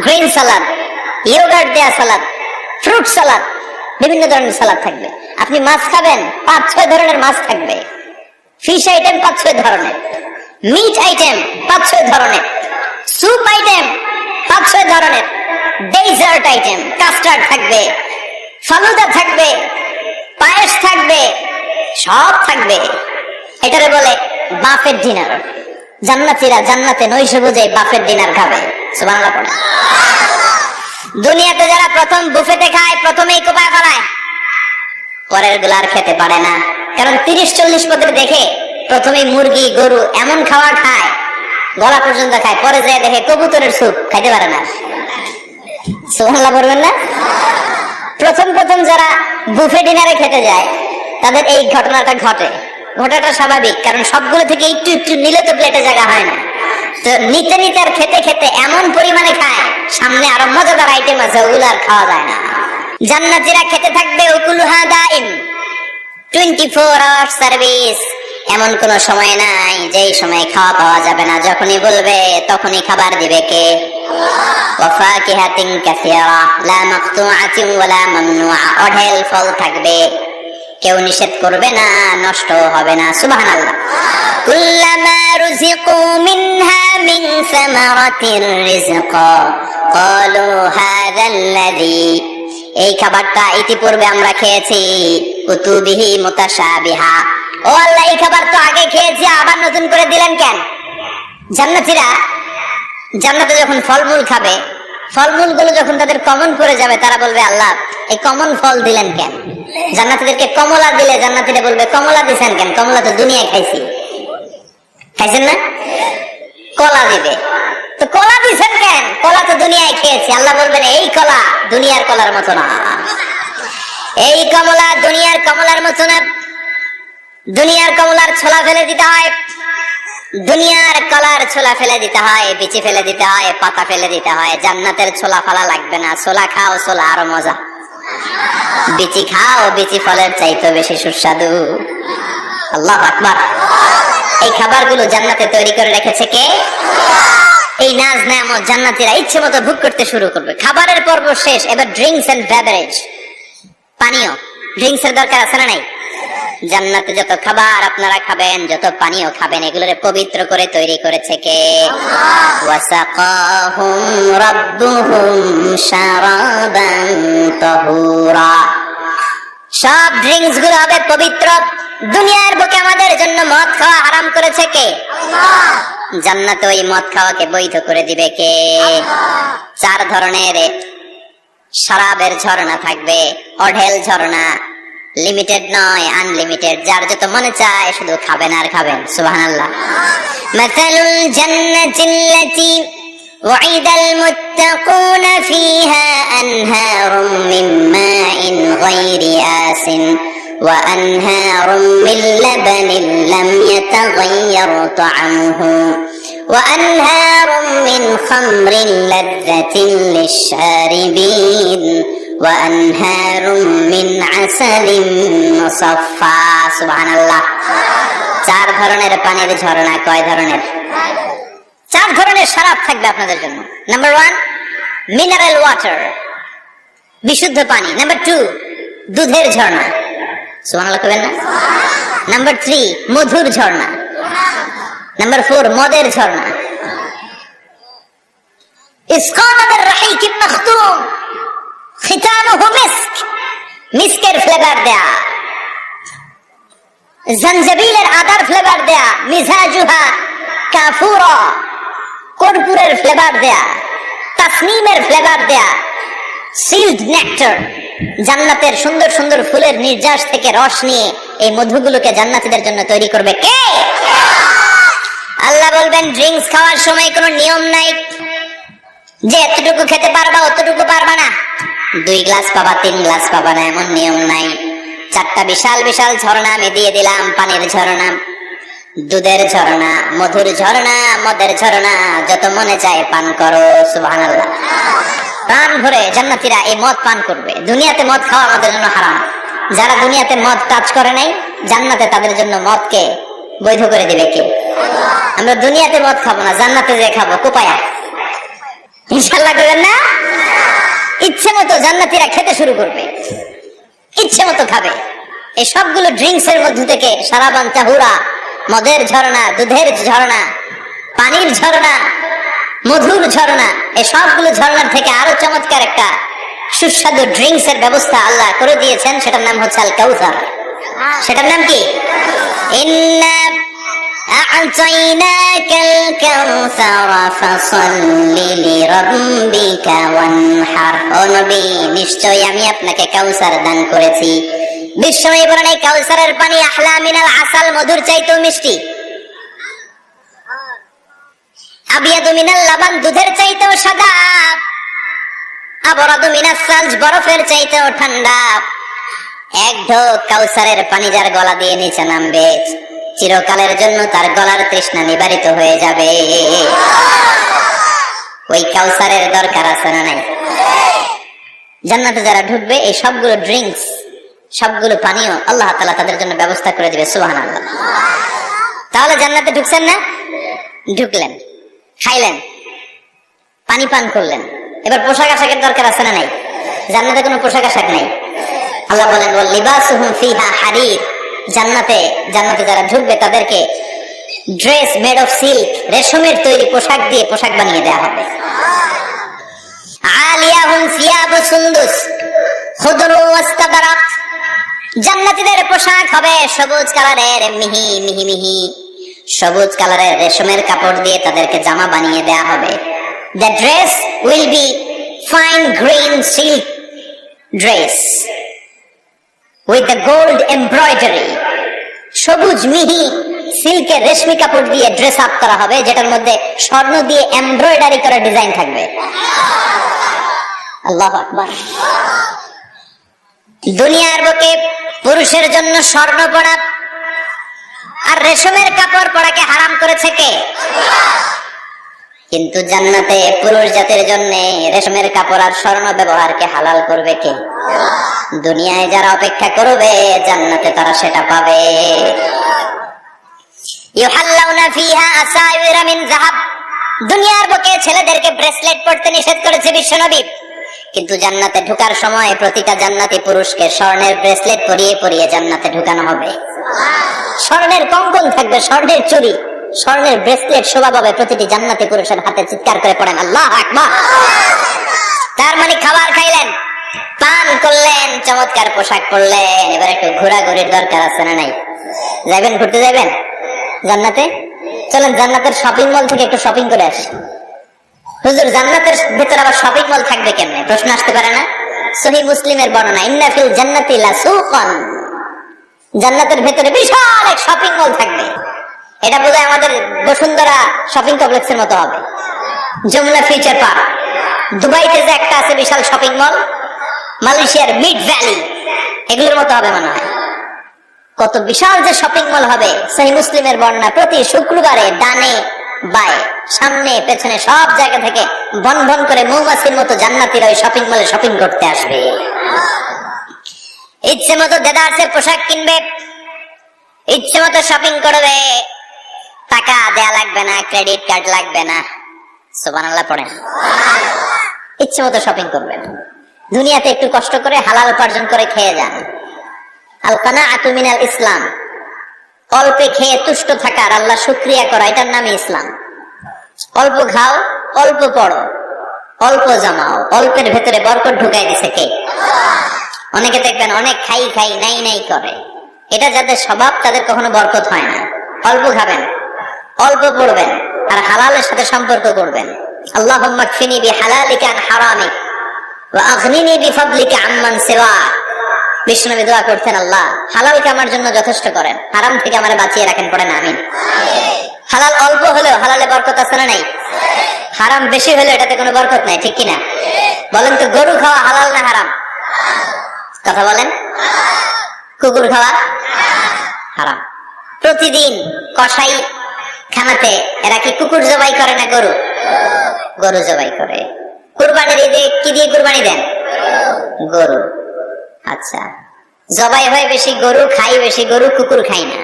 গ্রিন সালাদ, ইয়োগার্ট দেয়া সালাদ, ফ্রুট সালাদ, বিভিন্ন ধরনের সালাদ থাকবে। আপনি মাছ খাবেন, 5-6 ধরনের মাছ থাকবে। ফিশ আইটেম 5-6 ধরনের, মিট আইটেম 5-6 ধরনের, স্যুপ আইটেম 5-6 ধরনের, ডেজার্ট আইটেম, কাস্টার্ড থাকবে, ফালুদা থাকবে, পায়েস থাকবে, সব থাকবে। এটারে বলে বাফেট ডিনার। জান্নাতীরা জান্নাতে নৈশভোজে বাফেট ডিনার খাবে। সুবহানাল্লাহ পড়ে। দুনিয়াতে যারা প্রথম বুফেতে খায়, প্রথমেই কোপায় ফেলায়, পরের গুলা আর খেতে পারে না। কারণ 30-40 পদের দেখে প্রথমেই মুরগি গরু এমন খাওয়া খায়, গলা পর্যন্ত খায়, পরে যায় দেখে কবুতরের স্যুপ খাইতে পারে না। সুবহানাল্লাহ বলবেন না? প্রথম প্রথম যারা বুফে ডিনারে খেতে যায় তাদের এই ঘটনাটা ঘটে। ঘটাটা স্বাভাবিক, কারণ সবগুলো থেকে একটু একটু নিলে তো প্লেটে জায়গা হয় না। তো নিতে নিতে আর খেতে খেতে এমন পরিমাণে খায়, সামনে আরো মজাদার আইটেম আছে, ওগুলো আর খাওয়া যায় না। জান্নাতীরা খেতে থাকবে উকুলুহা দাইম, 24 আওয়ার সার্ভিস। এমন কোন সময় নাই যেই সময় খাওয়া পাওয়া যাবে না। যখনই বলবে তখনই খাবার দিবে কে? ওয়াফাকিহাতিন কাসীরা লা মাকতুআতিন ওয়ালা মামনুআ, অঢেল ফল থাকবে, কেউ নিষেধ করবে না, নষ্ট হবে না। সুবহানাল্লাহ। কুল্লামা রুজিকু মিনহা মিন সামারাতির রিজকা ক্বালু হাযাল্লাযী, এই খাবারটা ইতিপূর্বে আমরা খেয়েছি, কুতুবিহি মুতাশাবিহা, ও আল্লাহ এই খাবার তো আগে খেয়েছি, আবার নতুন করে দিলেন কেন? জান্নাতীরা জান্নাতে যখন ফলমূল খাবে, ফলমূল গুলো যখন তাদের কমন পড়ে যাবে, তারা বলবে আল্লাহ এই কমন ফল দিলেন কেন? জান্নাতীদেরকে কমলা দিলে জান্নাতীরা বলবে কমলা দিছেন কেন? কমলা তো দুনিয়ায় খাইছি। খাইছেন না? কলা দিবে, তো কলা দিছেন কেন? কলা তো দুনিয়ায় খেয়েছি। আল্লাহ বলবেন এই কলা দুনিয়ার কলার মতো না, এই কমলা দুনিয়ার কমলার মতো না। দুনিয়ার কমলার ছোলা ফেলে দিতে হয়, দুনিয়ার কলার ছোলা ফেলে দিতে হয়, বিচি ফেলে দিতে হয়, পাতা ফেলে দিতে হয়। জান্নাতের ছোলা ফালা লাগবে না, ছোলা খাও, ছোলা আরো মজা। বিচি খাও, বিচি ফলের চাইতে বেশি সুস্বাদু। আল্লাহু আকবার। এই খাবারগুলো জান্নাতে তৈরি করে রেখেছে কে? এই নাজ নেয়ামত জান্নাতীরা ইচ্ছে মতো ভোগ করতে শুরু করবে। খাবারের পর্ব শেষ, এবার ড্রিঙ্কস এন্ড বেভারেজ, পানীয়। ড্রিঙ্কস এর দরকার আছে না নাই? জান্নাতে যত খাবার আপনারা খাবেন, যত পানীয় খাবেন, এগুলোরে পবিত্র করে তৈরি করেছে কে? ওয়াসাকাহুম রাব্বুহুম শারাবান তাহুরা। সব ড্রিঙ্কস গুলো হবে পবিত্র। দুনিয়ার বুকে আমাদের জন্য মদ খাওয়া হারাম করেছে কে? জান্নাতে ওই মদ খাওয়াকে বৈধ করে দিবে কে? 4 ধরনের শরাবের ঝর্ণা থাকবে, অঢেল ঝর্ণা, লিমিটেড নয়, আনলিমিটেড। যার যত মনে চায় শুধু খাবেন আর খাবেন। সুবহানাল্লাহ। মাসালুল জান্নাতিল্লাতী ওয়াইদাল মুত্তাকুনা ফীহা আনহারুম মিন মাইন গায়রি আসিন ওয়া আনহারুম মিন লাবানিন লাম ইয়াতাগায়্যার তা'আমুহু ওয়া আনহারুম মিন খামরিন লাযযাতিন লিশ-শারিবিন وأنهار من عسل مصفى। সুবহানাল্লাহ। 4 ধরনের পানির ঝর্ণা। কয় ধরনের? 4 ধরনের শরাব থাকবে আপনাদের জন্য। নাম্বার 1 মিনারেল ওয়াটার, বিশুদ্ধ পানি। নাম্বার 2 দুধের ঝর্ণা। সুবহানাল্লাহ কইবেন না? নাম্বার 3 মধুর ঝর্ণা। নাম্বার 4 মদের ঝর্ণা। ইসকানা বির-রাহিকিন মাখতুম খিতামুহু মিস্ক, মিস্কের ফ্লেভার দেয়া, জঞ্জবিলের আদার ফ্লেভার দেয়া, মিজাজুহা কাফুরা, কর্পূরের ফ্লেভার দেয়া, তাসনিমের ফ্লেভার দেয়া, সিল্ড নেক্টার। জান্নাতের সুন্দর সুন্দর ফুলের নির্যাস থেকে রস নিয়ে এই মধুগুলোকে জান্নাতীদের জন্য তৈরি করবে কে? আল্লাহ বলবেন ড্রিঙ্কস খাওয়ার সময় কোনো নিয়ম নাই যে এতটুকু খেতে পারবা অতটুকু পারবা না, 2 গ্লাস পাবা 3 গ্লাস পাবা না, এমন নিয়ম নাই। 4টা বিশাল বিশাল ঝর্ণা আমি দিয়ে দিলাম। পানির ঝর্ণা, দুধের ঝর্ণা, মধুর ঝর্ণা, মদের ঝর্ণা, যত মনে চায় পান করো। সুবহানাল্লাহ। প্রাণ ভরে জান্নাতীরা এই মদ পান করবে। দুনিয়াতে মদ খাওয়া আমাদের জন্য হারাম। যারা দুনিয়াতে মদ টাচ করে নাই, জান্নাতে তাদের জন্য মদকে বৈধ করে দিবে কে? আমরা দুনিয়াতে মদ খাবো না, জান্নাতে যে খাবো কোপায়া। ইনশাআল্লাহ করবেন না? ইচ্ছে মতো জান্নাতীরা খেতে শুরু করবে, ইচ্ছে মতো খাবে। এই সবগুলো ড্রিঙ্কস এর মধ্যে থেকে শারাবান তাহুরা, মদের ঝর্ণা, দুধের ঝর্ণা, পানির ঝর্ণা, মধুর ঝর্ণা, এই সবগুলো ঝর্ণার থেকে আরো চমৎকার একটা সুস্বাদু ড্রিঙ্কস এর ব্যবস্থা আল্লাহ করে দিয়েছেন। সেটার নাম হচ্ছে আল কাউসার। সেটার নাম কি? ইন্না আ'তাইনাকাল কাউসার ফাসাল্লি লিরাব্বিকা ওয়ানহার। ও নবী, নিশ্চয়ই আমি আপনাকে কাউসার দান করেছি। বিশ্বনবী বলেন এই কাউসারের পানি আহলা মিনাল আসাল, মধুর চাইতেও মিষ্টি। আবিয়াদু মিনাল লাবান, দুধের চাইতেও সাদা। আবরাদু মিনাস সালজ, বরফের চাইতেও ঠান্ডা। এক ঢোক কাউসারের পানি যার গলা দিয়ে নিচে নামবে, চিরকালের জন্য তার গলার তৃষ্ণা নিবারিত হয়ে যাবে। ওই কাউসারের দরকার আছে না নাই? জান্নাতে যারা ঢুকবে এই সবগুলো ড্রিঙ্কস, সবগুলো পানীয় আল্লাহ তাআলা তাদের জন্য ব্যবস্থা করে দিবে। সুবহানাল্লাহ। তাহলে জান্নাতে ঢুকছেন না? ঢুকলেন, খাইলেন, পানি পান করলেন, এবার পোশাক আশাকের দরকার আছে না নাই? জান্নাতে কোনো পোশাক আশাক নাই। আল্লাহ বলেন ওয়াল লিবাসুহুম ফিহা হারির, জান্নাতে যারা ঢুকবে তাদেরকে ড্রেস মেড অফ সিল্ক, রেশমের তৈরি পোশাক দিয়ে পোশাক বানিয়ে দেওয়া হবে। আলিয়াহুম সিয়াবু সুন্দুস খুদরু ওয়াস্তাবরাক, জান্নাতীদের পোশাক হবে সবুজ কালারের, মিহি মিহি মিহি সবুজ কালারের রেশমের কাপড় দিয়ে তাদেরকে জামা বানিয়ে দেওয়া হবে। The dress will be fine green silk dress with the gold embroidery, সবুজ মিহি সিল্কের রেশমি কাপড় দিয়ে ড্রেস আপ করা হবে, যেটার মধ্যে স্বর্ণ দিয়ে এমব্রয়ডারি করা ডিজাইন থাকবে। আল্লাহু আকবার। দুনিয়ার বুকে পুরুষের জন্য স্বর্ণ পরা আর রেশমের কাপড় পরাকে হারাম করেছে কে? কিন্তু জান্নাতে পুরুষ জাতির জন্য রেশমের কাপড় আর স্বর্ণ ব্যবহারকে হালাল করবে কে? দুনিয়ায় যারা অপেক্ষা করবে জান্নাতে তারা সেটা পাবে। ইউহাল্লাউনা ফিহা আসাইরা মিন যাহাব, দুনিয়ার বুকে ছেলেদেরকে ব্রেসলেট পরতে নিষেধ করেছে বিশ্বনবী, কিন্তু জান্নাতে ঢোকার সময় প্রতিটা জান্নাতি পুরুষকে স্বর্ণের ব্রেসলেট পরিয়ে পরিয়ে জান্নাতে ঢোকানো হবে। স্বর্ণের কঙ্কন থাকবে, স্বর্ণের চুড়ি, স্বর্ণের ব্রেসলেট শোভা পাবে প্রতিটি জান্নাতি পুরুষের হাতে। চিৎকার করে পড়েন আল্লাহু আকবার। তার মানে খাবার খাইলেন, পান করলেন, চমৎকার পোশাক পরলেন, এবার একটু ঘোরাঘুরির দরকার আছে না নাই? যাবেন, ঘুরতে যাবেন জান্নাতে? চলেন জান্নাতের শপিং মল থেকে একটু শপিং করে আসি। হুজুর জান্নাতের ভেতরে আবার শপিং মল থাকবে কেমনে? প্রশ্ন আসতে পারে না? সহিহ মুসলিমের বর্ণনা, ইন্না ফিল জান্নাতি লাসুকান, জান্নাতের ভেতরে বিশাল এক শপিং মল থাকবে। এটা বোধহয় আমাদের বসুন্ধরা শপিং কমপ্লেক্সের মতো হবে, যমুনা ফিউচার পার্ক। দুবাইতে যে একটা আছে বিশাল শপিং মল, মালয়েশিয়ার মিড ভ্যালি, এগুলোর মতো হবে মনে হয়। কত বিশাল যে শপিং মল হবে। সহিহ মুসলিমের বর্ণনা, প্রতি শুক্রবারে ডানে বায়ে সামনে পেছনে সব জায়গা থেকে বন বন করে মৌমাছির মতো জান্নাতীরা ওই শপিং মলে শপিং করতে আসবে। ইচ্ছে মতো দেদারসের পোশাক কিনবে, ইচ্ছে মতো শপিং করবে, টাকা দেয়া লাগবে না, ক্রেডিট কার্ড লাগবে না। সুবহানাল্লাহ পড়েন। ইচ্ছে মতো শপিং করবেন। দুনিয়াতে একটু কষ্ট করে হালাল উপার্জন করে খেয়ে যান। আল কানাআতু মিনাল ইসলাম, অল্পে খেয়ে তুষ্ট থাকার, আল্লাহ শুকরিয়া করা, এটার নামই ইসলাম। অল্প খাও, অল্প পড়ো, অল্প জমাও, অল্পের ভেতরে বরকত ঢুকাই দিছে কে? অনেকে দেখবেন অনেক খাই খাই নাই নাই করে, এটা যাদের স্বভাব তাদের কখনো বরকত হয় না। অল্প খাবেন, অল্প পড়বেন, আর হালালের সাথে সম্পর্ক করবেন। আল্লাহুম্মা কফিনি বিহালালিকা আন হারামিক ওয়া আগনিনি বিফাদলিকা আম্মান সিওয়াক। বিষ্ণুনবী দোয়া করতেন, আল্লাহ হালালকে আমার জন্য যথেষ্ট করেন, হারাম থেকে আমারে বাঁচিয়ে রাখেন। পড়েন আমিন। হালাল অল্প হলেও হালালে বরকত আছে না নাই? হারাম বেশি হলেও এটাতে কোনো বরকত নাই, ঠিক কিনা? বলেন তো, গরু খাওয়া হালাল না হারাম? কথা বলেন। কুকুর খাওয়া হারাম। প্রতিদিন কসাই খানাতে এরা কি কুকুর জবাই করে না গরু? গরু জবাই করে। কুরবানির ঈদে কি দিয়ে কুরবানি দেন? গরু। আচ্ছা, জবাই হয় বেশি গরু, খাই বেশি গরু, কুকুর খাই না।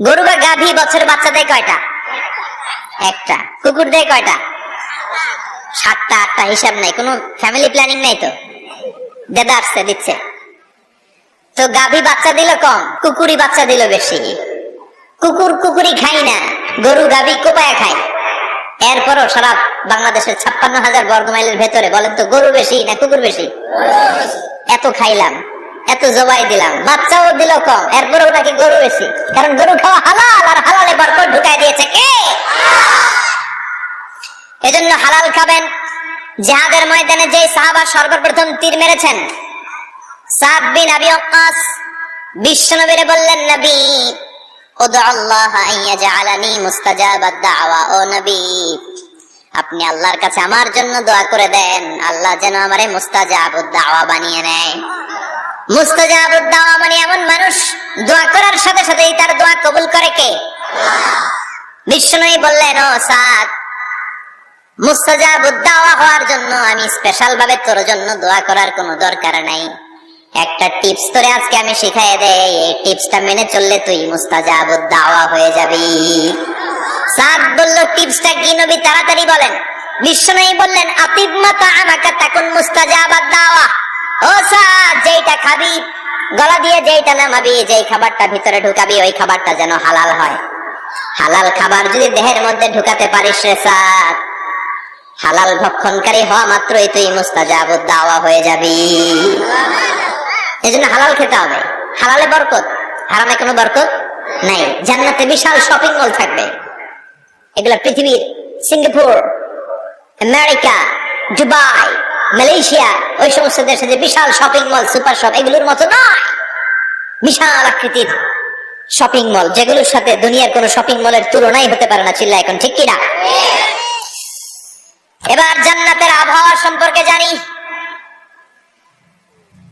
গরু বা গাভী বছরে বাচ্চা দেয় কয়টা? একটা। কুকুর দেয় কয়টা? 7টা 8টা, হিসাব নাই, কোনো ফ্যামিলি প্ল্যানিং নাই তো, দেদা আসছে দিচ্ছে। তো গাভী বাচ্চা দিল কম, কুকুরি বাচ্চা দিল বেশি। কুকুরি খাই না, গরু গাভী কোপায়া খায়। এরপরও সারা বাংলাদেশের 56,000 বর্গমাইলের ভেতরে বলেন তো, গরু বেশি না কুকুর বেশি? এত খাইলাম, এত জবাই দিলাম, বাচ্চাও দিল কম, এরপরেও নাকি গরু বেশি। কারণ গরু খাওয়া হালাল, আর হালালে বরকত ঢুকাই দিয়েছে কে? এজন্য হালাল খাবেন। জিহাদের ময়দানে যে সাহাবা সর্বপ্রথম তীর মেরেছেন, সাদ বিন আবি ওয়াক্কাস, বিশ্বনবীরে বললেন, নবী উদু আল্লাহ আন ইয়াজআলানি মুস্তাজাবাদ দাওয়া। ও নবী, আপনি আল্লাহর কাছে আমার জন্য দোয়া করে দেন, আল্লাহ যেন আমারে মুস্তাজাবুদ দাওয়া বানিয়ে নেয়। মুস্তাজাবুদ দাওয়া মানে এমন মানুষ দোয়া করার সাথে সাথেই তার দোয়া কবুল করে কে? বিষ্ণুই বললেন, ও সাদ, মুস্তাজাবুদ দাওয়া হওয়ার জন্য আমি স্পেশাল ভাবে তোর জন্য দোয়া করার কোনো দরকার নাই। একটা টিপস তোরে আজকে আমি শিখাই দেই, এই টিপসটা মেনে চললে তুই মুস্তাজাবুদ দাওয়া হয়ে যাবি। সাদ বলল, টিপসটা কি নবী? তাড়াতাড়ি বলেন। বিষ্ণুই বললেন, আতিব মাতা আমাকা তাকুন মুস্তাজাবাদ দাওয়া। ও সাদ, যেইটা খাবি, গলা দিয়ে যেইটা নামাবি, যেই খাবারটা ভিতরে ঢুকাবি, ওই খাবারটা যেন হালাল হয়। হালাল খাবার যদি দেহের মধ্যে ঢুকাতে পারিস রে সাদ, হালাল ভক্ষণকারী হওয়া মাত্রই তুই মুস্তাজাবুদ দাওয়া হয়ে যাবি। এজন্য হালাল খেতে হবে। হালালে বরকত, হারামে কোনো বরকত নাই। জান্নাতে বিশাল শপিং মল থাকবে। এগুলো পৃথিবীর সিঙ্গাপুর, আমেরিকা, দুবাই, মালয়েশিয়া, ওই সমস্ত দেশে যে বিশাল শপিং মল, সুপার শপ, এগুলোর মতো নয়। বিশাল আকৃতির শপিং মল, যেগুলোর সাথে দুনিয়ার কোন শপিং মলের তুলনাই হতে পারে না। চিল্লা এখন ঠিক কিনা? এবার জান্নাতের আবহাওয়া সম্পর্কে জানি।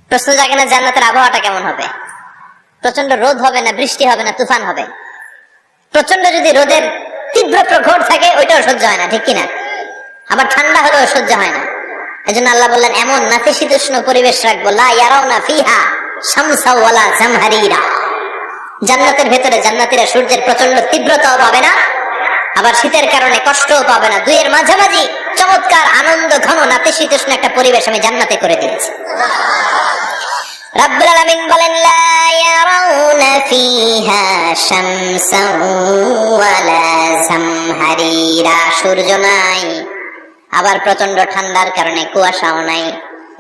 প্রশ্ন জাগে না, জান্নাতের আবহাওয়াটা কেমন হবে? প্রচন্ড রোদ হবে না, বৃষ্টি হবে না, তুফান হবে? প্রচন্ড যদি রোদের তীব্র প্রখর থাকে, ওইটাও সহ্য হয় না, ঠিক কিনা? আবার ঠান্ডা হলেও সহ্য হয় না। এজন্য আল্লাহ বললেন, এমন নাতিশীতোষ্ণ পরিবেশ রাখবো, লা ইয়ারাউনা ফিহা শামসা ওয়ালা জামহারিরা। জান্নাতের ভেতরে জান্নাতীরা সূর্যের প্রচন্ড তীব্রতাও পাবে না, আবার শীতের কারণে কষ্টও পাবে না। দুইয়ের মাঝামাঝি চমৎকার আনন্দ ঘন নাতিশীতোষ্ণ একটা পরিবেশ আমি জান্নাতে করে দিয়েছি। রব্বুল আলামিন বলেন, লা ইয়ারাউনা ফিহা শামসা ওয়ালা জামহারিরা। সূর্য নাই, আবার প্রচন্ড ঠান্ডার কারণে কুয়াশাও নাই।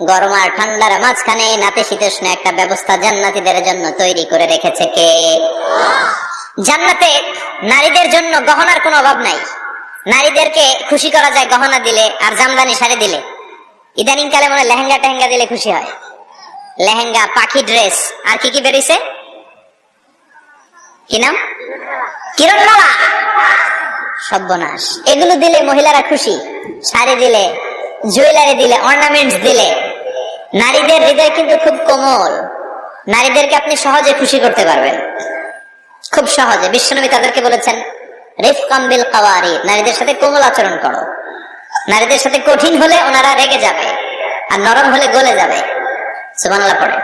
গরম আর ঠান্ডার মাঝখানে নাতিশীতোষ্ণ একটা ব্যবস্থা জান্নাতীদের জন্য তৈরি করে রেখেছে কে? জান্নাতে নারীদের জন্য গহনার কোনো অভাব নাই। নারীদেরকে খুশি করা যায় গহনা দিলে আর জামদানি শাড়ি দিলে। ইদানিং কালে মনে লেহেঙ্গা টেহেঙ্গা দিলে খুশি হয়। লেহেঙ্গা, পাখি ড্রেস, আর কি কি বেরিয়েছে, কি নাম? কিরণমালা, সর্বনাশ। এগুলো দিলে মহিলারা খুশি। শাড়ি দিলে, জুয়েলারি দিলে, অর্নামেন্টস দিলে। নারীদের হৃদয় কিন্তু খুব কোমল। নারীদেরকে আপনি সহজে খুশি করতে পারবেন, খুব সহজে। বিশ্বনবী তাদেরকে বলেছেন, রিফকাম বিল কাওয়ারিদ, নারীদের সাথে কোমল আচরণ করো। নারীদের সাথে কঠিন হলে ওনারা রেগে যাবে, আর নরম হলে গলে যাবে। সুবহানাল্লাহ পড়ে।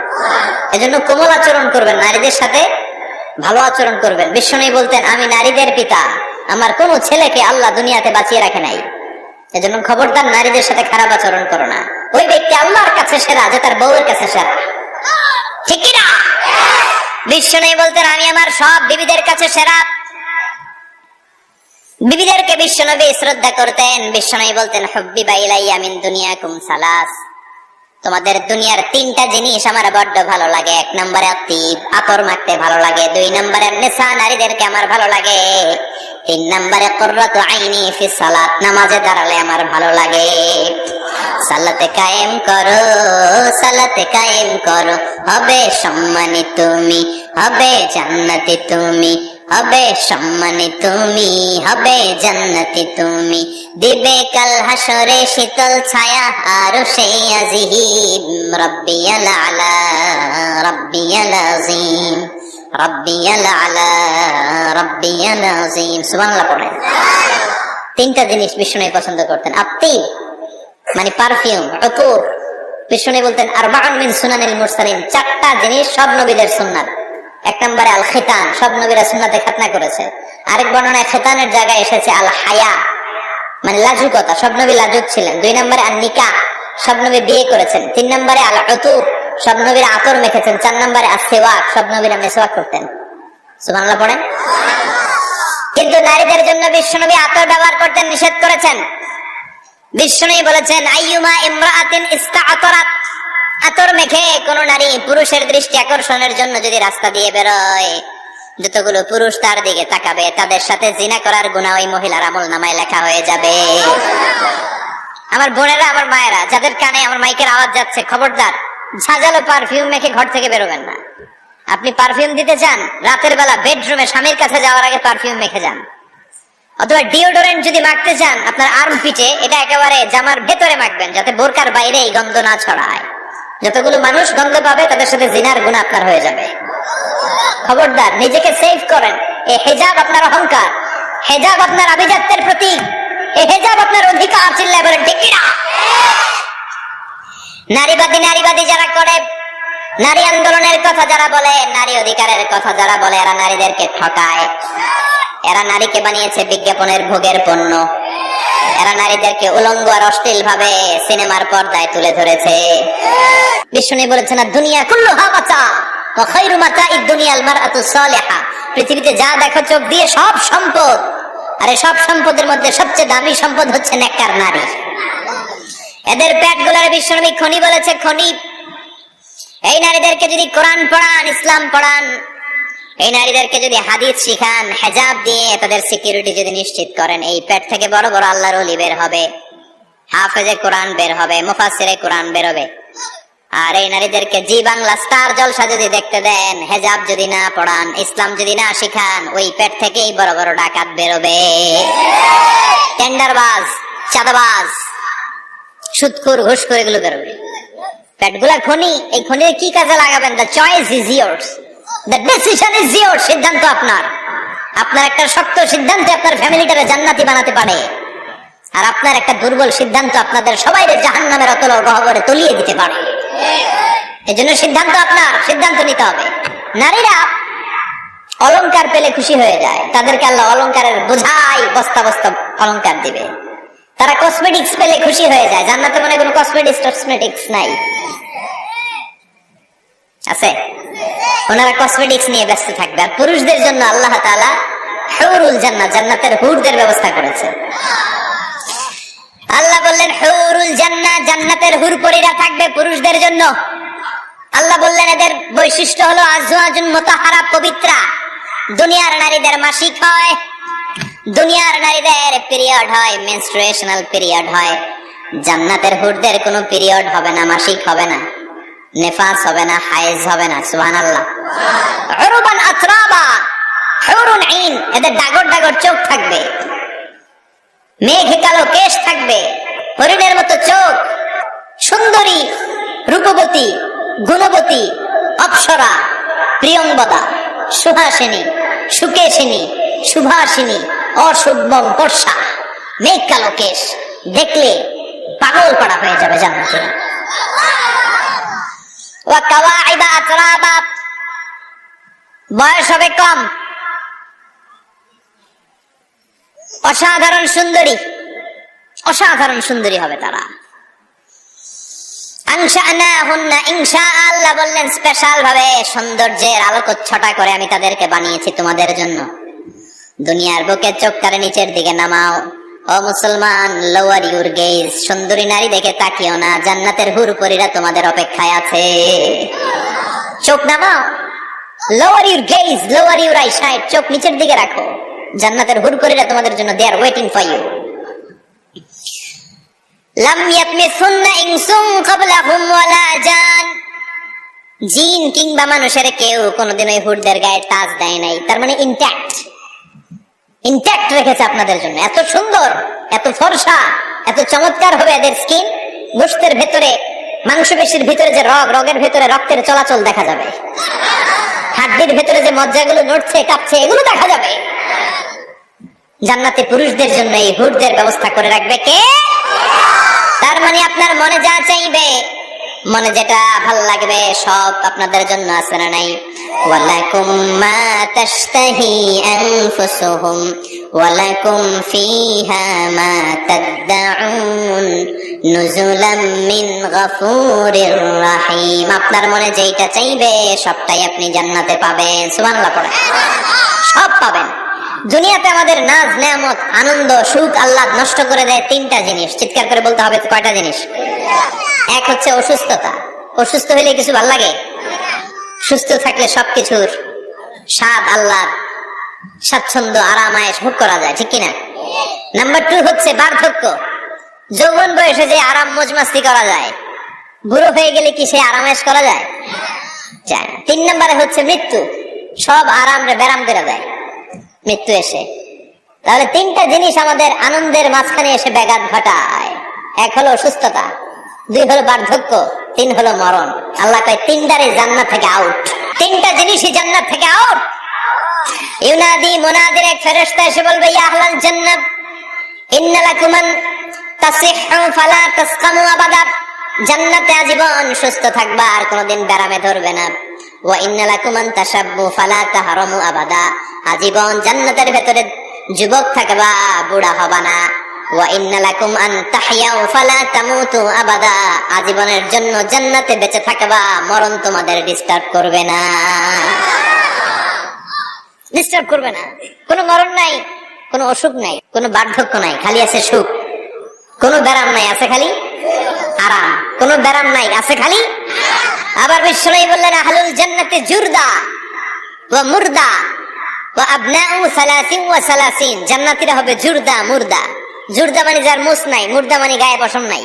এজন্য কোমল আচরণ করবেন, নারীদের সাথে ভালো আচরণ করবেন। বিশ্বনবী বলতেন, আমি নারীদের পিতা, আমার কোন ছেলেকে আল্লাহ দুনিয়াতে বাঁচিয়ে রাখে নাই। এজন্য খবরদার নারীদের সাথে খারাপ আচরণ করো না। ওই ব্যক্তি আল্লাহর কাছে সেরা যে তার বউয়ের কাছে সেরা, ঠিক কিনা? বিশ্বনবী বলতেন, আমি আমার সব বিবিদের কাছে সেরা। বিবিদেরকে বিশ্বনবী শ্রদ্ধা করতেন। বিশ্বনবী বলতেন, হুব্বিবা ইলাইয়া মিন দুনিয়াকুম সালাস, তোমাদের দুনিয়ার তিনটা জিনিস আমার বড্ড ভালো লাগে। 1 নম্বরে আতিব, আতর মাখতে ভালো লাগে। 2 নম্বরে নিসা, নারীদেরকে আমার ভালো লাগে। 3 নম্বরে কুররাতু আইনি ফি সালাত, নামাজে দাঁড়ালে আমার ভালো লাগে। সালাতে কায়েম করো, সালাতে কায়েম করো, হবে সম্মানী তুমি, হবে জান্নাতি তুমি, হবে সম্মানী তুমি, হবে জান্নাতি তুমি। দিবে কাল হাসরে শীতল ছায়া আরশে আজিম। রব্বিয়াল আলা, রব্বিয়াল আযীম, রব্বিয়াল আলা, রব্বিয়াল আযীম। সুবহানাল্লাহ পড়েন। তিনটা জিনিস বিষ্ণু পছন্দ করতেন। আত্তি মানে পারফিউম, উতুর। বিষ্ণু বলতেন, আরবাউন মিন সুনানিল মুরসালিন, 4টা জিনিস সব নবীদের সুন্নাত। 1 নম্বরে আল খিতান, সব নবীরা সুন্নাতে খাতনা করেছে। আরেক বর্ণনায় খিতানের জায়গায় এসেছে আল হায়া, মানে লাজুকতা, সব নবী লাজুক ছিলেন। 2 নম্বরে আল নিকাহ, সব নবী বিয়ে করেছেন। 3 নম্বরে আল উতুর, সব নবীরা আতর মেখেছেন। 4 নম্বরে আসওয়াক, সব নবীরা মিসওয়াক করতেন। সুবহানাল্লাহ পড়েন। কিন্তু নারীদের জন্য বিশ্বনবী আতর ব্যবহার করতে নিষেধ করেছেন। বিশ্বনবী বলেছেন, আইয়ুমা ইমরাআতিন ইস্তাআতারাত, আতর মেখে কোন নারী পুরুষের দৃষ্টি আকর্ষণের জন্য যদি রাস্তা দিয়ে বেরোয়, যতগুলো পুরুষ তার দিকে তাকাবে, তাদের সাথে জিনা করার গুনাহ ওই মহিলার আমলনামায় লেখা হয়ে যাবে। আমার বোনেরা, আমার মায়েরা, যাদের কানে আমার মাইকের আওয়াজ যাচ্ছে, খবরদার ঝাঁঝালো পারফিউম মেখে ঘর থেকে বেরোবেন না। আপনি পারফিউম দিতে চান, রাতের বেলা বেডরুমে স্বামীর কাছে যাওয়ার আগে পারফিউম মেখে যান। অথবা ডিওডোরেন্ট যদি মাখতে চান, আপনার আর্ম পিটে, এটা একেবারে জামার ভেতরে মাখবেন, যাতে বোরকার বাইরে এই গন্ধ না ছড়ায়। যতগুলো মানুষ গন্ধ পাবে, তাদের সাথে জিনার গুনাহ আপনার হয়ে যাবে। খবরদার নিজেকে সেভ করেন। এই হিজাব আপনার অহংকার, হিজাব আপনার আভিজাত্যের প্রতীক, এই হিজাব আপনার অধিকার। চিল্লায় বলেন ঠিক কিনা? নারীবাদী যারা করে, নারী আন্দোলনের কথা যারা বলে, নারী অধিকারের কথা যারা বলে, এরা নারীদেরকে ঠকায়। এরা নারীকে বানিয়েছে বিজ্ঞাপনের ভোগের পণ্য। এরা নারীদেরকে উলঙ্গ আর অশ্লীল ভাবে সিনেমার পর্দায় তুলে ধরেছে। বিষ্ণু বলেছেন, দুনিয়া কুল্লুহা মাতা ওয়া খায়রু মাতা'id দুনিয়াল মারআতু সালিহা। পৃথিবীতে যা দেখো চোখ দিয়ে সব সম্পদ, আর এই সব সম্পদের মধ্যে সবচেয়ে দামি সম্পদ হচ্ছে নেককার নারী। এদের পেটগুলোর বিশ্বনবী খনি বলেছে, খনি। এই নারীদেরকে যদি কোরআন পড়ান, ইসলাম পড়ান, এই নারীদেরকে যদি হাদিস শিখান, হেজাব দিয়ে তাদের সিকিউরিটি যদি নিশ্চিত করেন, এই পেট থেকে বড় বড় আল্লাহর ওলি বের হবে, হাফেজে কোরআন বের হবে, মুফাসসিরে কোরআন বের হবে। আর এই নারীদেরকে জি বাংলা স্টার জলসা যদি দেখতে দেন, হেজাব যদি না পড়ান, ইসলাম যদি না শিখান, ওই পেট থেকেই বড় বড় ডাকাত বেরোবে, টেন্ডারবাজ, চাঁদাবাজ, সুদখোর, ঘুষখোর, এগুলো বেরোবে। পেটগুলা খনি, এই খনির কি কাজে লাগাবেন? The choice is years, the decision is years. সিদ্ধান্ত আপনার। আপনার একটা শক্ত সিদ্ধান্ত আপনার ফ্যামিলিটারে জান্নাতি বানাতে পারে, আর আপনার একটা দুর্বল সিদ্ধান্ত আপনাদের সবাইকে জাহান্নামের অতল গহ্বরে তলিয়ে দিতে পারে। এজন্য সিদ্ধান্ত আপনার, সিদ্ধান্ত নিতে হবে। নারীরা অলংকার পেলে খুশি হয়ে যায়, তাদেরকে আল্লাহ অলংকারের বোঝাই বস্তা বস্তা অলংকার দিবে। তারা কসমেটিক্স পেলে খুশি হয়ে যায়। জান্নাতে মনে কোনো কসমেটিক্স নাই, আছে? ওনারা কসমেটিক্স নিয়ে ব্যস্ত থাকবে। আর পুরুষদের জন্য আল্লাহ তাআলা হুরুল জান্নাত, জান্নাতের হুরদের ব্যবস্থা করেছে। আল্লাহ বললেন হুরুল জান্নাত, জান্নাতের হুর পরীরা থাকবে পুরুষদের জন্য। আল্লাহ বললেন এদের বৈশিষ্ট্য হলো আজওয়াজুন মুতাহহারা, পবিত্রা। দুনিয়ার নারীদের মাসিক হয়, দুনিয়ার নারীদের পিরিয়ড হয়, মেনস্ট্রুয়েশনাল পিরিয়ড হয়। জান্নাতের হুরদের কোনো পিরিয়ড হবে না, মাসিক হবে না, নেফাস হবে না, হায়েজ হবে না। সুবহানাল্লাহ। উরবান আতরাবা, হুরুন আইন, এদের ডাগর ডাগর চোখ থাকবে, মেঘ কালো কেশ থাকবে, হরিণের মতো চোখ, সুন্দরী, রূপবতী, গুণবতী, অপ্সরা, প্রিয়ংবদা, সুহাসিনী, সুকেশিনী, সুভাষিনী, অশুভম বর্ষা, মেঘ কালো কেশ, দেখলে পাগল পাড়া হয়ে যাবে জান্নাতে। ওয়া কাওয়াইবা আতরাবা, বয়স হবে কম, অসাধারণ সুন্দরী, অসাধারণ সুন্দরী হবে তারা। আনশানাহুন্না ইনশাআল্লাহ বললেন স্পেশাল ভাবে সৌন্দর্যের আলোকচ্ছটা করে আমি তাদেরকে বানিয়েছি তোমাদের জন্য। দুনিয়ার বুকে চোখটারে নিচের দিকে নামাও। ও মুসলমান, লোয়ার ইউর গেজ, সুন্দরী নারী দেখে তাকিও না, জান্নাতের হুর পরীরা তোমাদের অপেক্ষায় আছে। চোখ নামাও, lower your gauge, lower your eyesight, চোখ নিচের দিকে রাখো। জান্নাতের হুর পরীরা তোমাদের জন্য দে আর ওয়েটিং ফর ইউ। লাম ইয়াতমিসুন্না ইনসুন ক্বাবলাহুম ওয়ালা জান, জিন কিংবা মানুষের কেউ কোনোদিন ওই হুরদের গায়ে টাচ দেয় নাই। তার মানে ইনট্যাক্ট রেখেছে আপনাদের জন্য। এত সুন্দর, এত ফর্সা, এত চমৎকার হবে এদের স্কিন। গোশতের ভেতরে, মাংসপেশির ভিতরে যে রগের ভেতরে রক্তের চলাচল দেখা যাবে, হাড্ডির ভেতরে যে মজ্জাগুলো নড়ছে কাঁপছে এগুলো দেখা যাবে। জান্নাতে পুরুষদের জন্য এই হুরদের ব্যবস্থা করে রাখবে কে? তার মানে আপনার মনে যা চাইবে, মনে যেটা ভালো লাগবে সব আপনাদের জন্য আছে না নাই? ওয়ালাকুম মা তাশতাহি আনফুসুহুম ওয়ালাকুম ফিহা মা তাদউন নুজুলাম মিন গফুরির রহিম। আপনার মনে যেটা চাইবে সবটাই আপনি জান্নাতে পাবেন। সুবহানাল্লাহ পড়ে সব পাবেন। দুনিয়াতে আমাদের নাজ নেয়ামত, আনন্দ, সুখ আল্লাহ নষ্ট করে দেয় তিনটা জিনিস। চিৎকার করে বলতে হবে কয়টা জিনিস? এক হচ্ছে অসুস্থতা। অসুস্থ হলে কিছু ভালো লাগে? সুস্থ থাকলে সবকিছুর স্বাদ আল্লাহ, স্বাচ্ছন্দ্য, আরাম, আয়েশ ভোগ করা যায়, ঠিক কিনা? নাম্বার 2 হচ্ছে বার্ধক্য। যৌবন বয়সে যে আরাম মজমাস্তি করা যায়, বুড়ো হয়ে গেলে কি সে আরাম আয়েশ করা যায়? যায় না। 3 নম্বরে হচ্ছে মৃত্যু। সব আরাম রে ব্যারাম করে দেয় মৃত্যু এসে। তাহলে 3টা জিনিস আমাদের আনন্দের মাঝখানে এসে ব্যাঘাত ঘটায়। 1 হলো অসুস্থতা, 2 হলো বার্ধক্য, 3 হলো মরণ। আল্লাহ কয় 3টারে জান্নাত থেকে আউট। 3টা জিনিসই জান্নাত থেকে আউট। ইউনাদি, মুনাদির এক ফেরেশতা এসে বলবে, ইয়া আহলাল জান্নাত ইন্না লাকুম আন তাসিহু ফালা তাসকামু আবাদা, জান্নাতে আজীবন সুস্থ থাকবা, আর কোনোদিন ব্যারামে ধরবে না। ওয়া ইন্না লাকুম আন তাশাব্বু ফালা তাহরামু আবাদা, আজীবন জান্নাতের ভেতরে যুবক থাকবা, বুড়া হবা না। ওয়া ইন্না লাকুম আন তাহইয়াউ ফালা তামুতু আবাদা, আজীবনের জন্য জান্নাতে বেঁচে থাকবা, মরণ তোমাদের ডিস্টার্ব করবে না, ডিস্টার্ব করবে না। কোনো মরণ নাই, কোনো অসুখ নাই, কোনো বার্ধক্য নাই, খালি আছে সুখ। কোনো ব্যারাম নাই, আছে খালি আরাম। কোনো ব্যারাম নাই, আছে খালি। আবার বিশ্বনবী বললেন আহলুল জান্নাতি জুরদা ওয়া মুরদা ওয়া আবনাউ সালাসিন ওয়া সালাসিন, জান্নাতীরা হবে জুরদা মুরদা। জুরদা মানে যার মুছ নাই, মুরদা মানে গায়ে পশম নাই।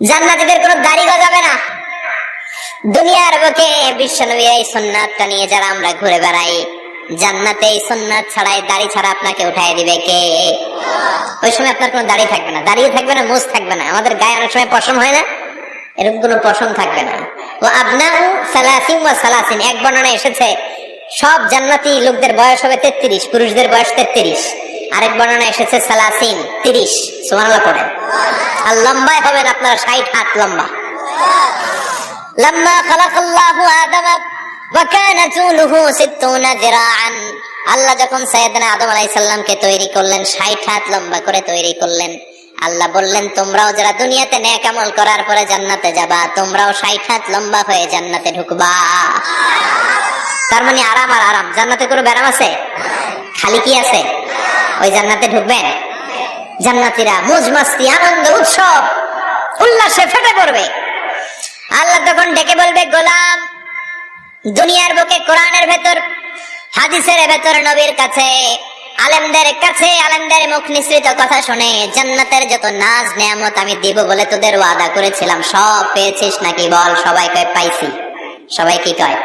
জান্নাতীদের কোনো দাড়ি গজাবে না। দুনিয়ার বুকে বিশ্বনবীর এই সুন্নাতটা নিয়ে যারা আমরা ঘুরে বেড়াই, জান্নাতে এই সুন্নাত ছাড়াই দাড়ি ছাড়া আপনাকে উঠাই দিবে কে? ওই সময় আপনার কোনো দাড়ি থাকবে না, দাড়িও থাকবে না, মুছ থাকবে না। আমাদের গায়ে অনেক সময় পশম হয় না, এরকম কোনো পশম থাকবে না। ও আবনাউ সালাসিন ওয়া সালাসিন, এক বর্ণনা এসেছে সব জান্নাতি লোকদের বয়স হবে 33, পুরুষদের বয়স 33। আরেক বর্ণনা এসেছে সালাসিন, 30। সুবহানাল্লাহ পড়েন। আর লম্বায় হবেন আপনারা 60 হাত লম্বা। লাম্মা খালাকাল্লাহু আদামা ওয়া কানা তুলুহু 60 যিরাআন, আল্লাহ যখন সাইয়েদনা আদম আলাইহিস সালামকে তৈরি করলেন, 60 হাত লম্বা করে তৈরি করলেন। আল্লাহ বললেন তোমরাও যারা দুনিয়াতে নেক আমল করার পরে জান্নাতে যাবা, তোমরাও 60 হাত লম্বা হয়ে জান্নাতে ঢুকবা। তার মানে আরাম আর আরাম। জান্নাতে কোনো ব্যারাম আছে? খালি কি আছে? ওই জান্নাতে ঢুকবেন, জান্নাতীরা মौज मस्ती আনন্দ উৎসব উল্লাসে ফেটে পড়বে। আল্লাহ তখন ডেকে বলবে গোলাম, দুনিয়ার বুকে কোরআনের ভেতর, হাদিসের ভেতর, নবীর কাছে, আলেমদের কাছে, আলেমদের মুখ নিঃসৃত কথা শুনে জান্নাতের যত নাজ নেয়ামত আমি দিব বলে তোদের ওয়াদা করেছিলাম, সব পেয়েছিস নাকি বল? সবাই কয় পাইছি। সবাই কি কয়?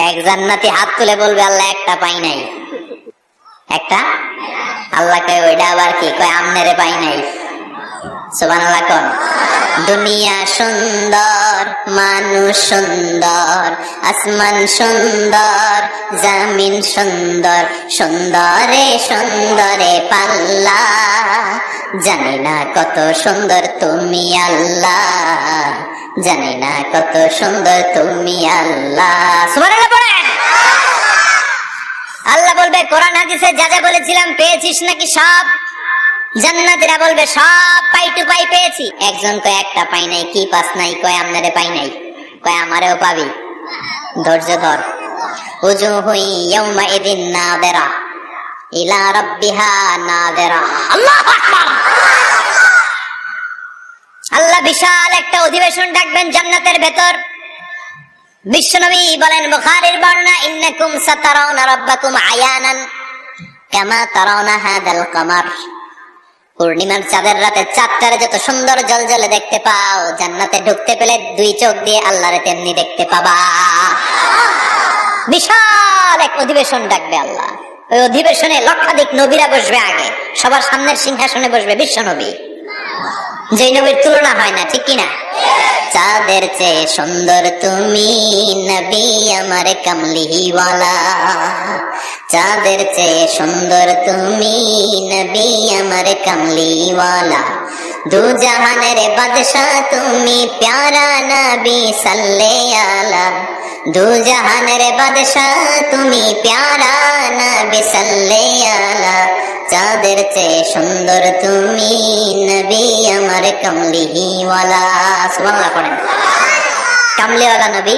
এক জান্নাতি হাত তুলে বলবে আল্লাহ একটা পাই নাই। একটা? আল্লাহ কয় ওইটা আবার কি? কয় আমনেরে পাই নাই। সুবহানাল্লাহ কোন? দুনিয়া সুন্দর, মানুষ সুন্দর, আসমান সুন্দর, জমিন সুন্দর, সুন্দরে সুন্দরে পাল্লা, জানি না কত সুন্দর তুমি আল্লাহ, জানি না কত সুন্দর তুমি আল্লাহ। সুবহানাল্লাহ পড়েন। আল্লাহ বলবে কোরআন হাদিসে যা যা বলেছিলাম পেয়েছিস নাকি সব? জান্নাতীরা বলবে সব পাই টু পাই পেয়েছি। একজন কয় একটা পাই নাই। কি পাস নাই? কয় আমনারে পাই নাই। কয় আমারেও পাবি, ধৈর্য ধর। উজুহু ইয়াউমা ইদিন নাযিরা ইলা রাব্বিহা নাযিরা। আল্লাহু আকবার। আল্লাহ বিশাল একটা অধিবেশন ডাকবেন জান্নাতের ভেতর। বিশ্বনবী বলেন বুখারীর বর্ণনা, ইন্নাকুম সাতারাউনা রাব্বাকুম আয়ানান কামা তারাউনা হাদাল কামার। পূর্ণিমার চাঁদের রাতে চাঁদটারে যত সুন্দর জলজলে দেখতে পাও, জান্নাতে ঢুকতে পেলে দুই চোখ দিয়ে আল্লাহরে তেমনি দেখতে পাবা। বিশাল এক অধিবেশন ডাকবে আল্লাহ। ওই অধিবেশনে লক্ষাধিক নবীরা বসবে। আগে সবার সামনের সিংহাসনে বসবে বিশ্ব নবী, যে নবীর তুলনা হয় না, ঠিক কিনা? চাঁদের চেয়ে সুন্দর তুমি নবী আমার কামলিওয়ালা, চাঁদের চেয়ে সুন্দর তুমি নবী আমার কামলিওয়ালা, দু জাহানের বাদশাহ তুমি প্যারা নবী সাল্লে আলা, দু জাহানের বাদশাহ তুমি প্যারা নবী সাল্লে আলা, চাঁদের চেয়ে সুন্দর তুমি নবী আমার কামলিওয়ালা। সুবহানাল্লাহ পড়েন। কামলিওয়ালা নবী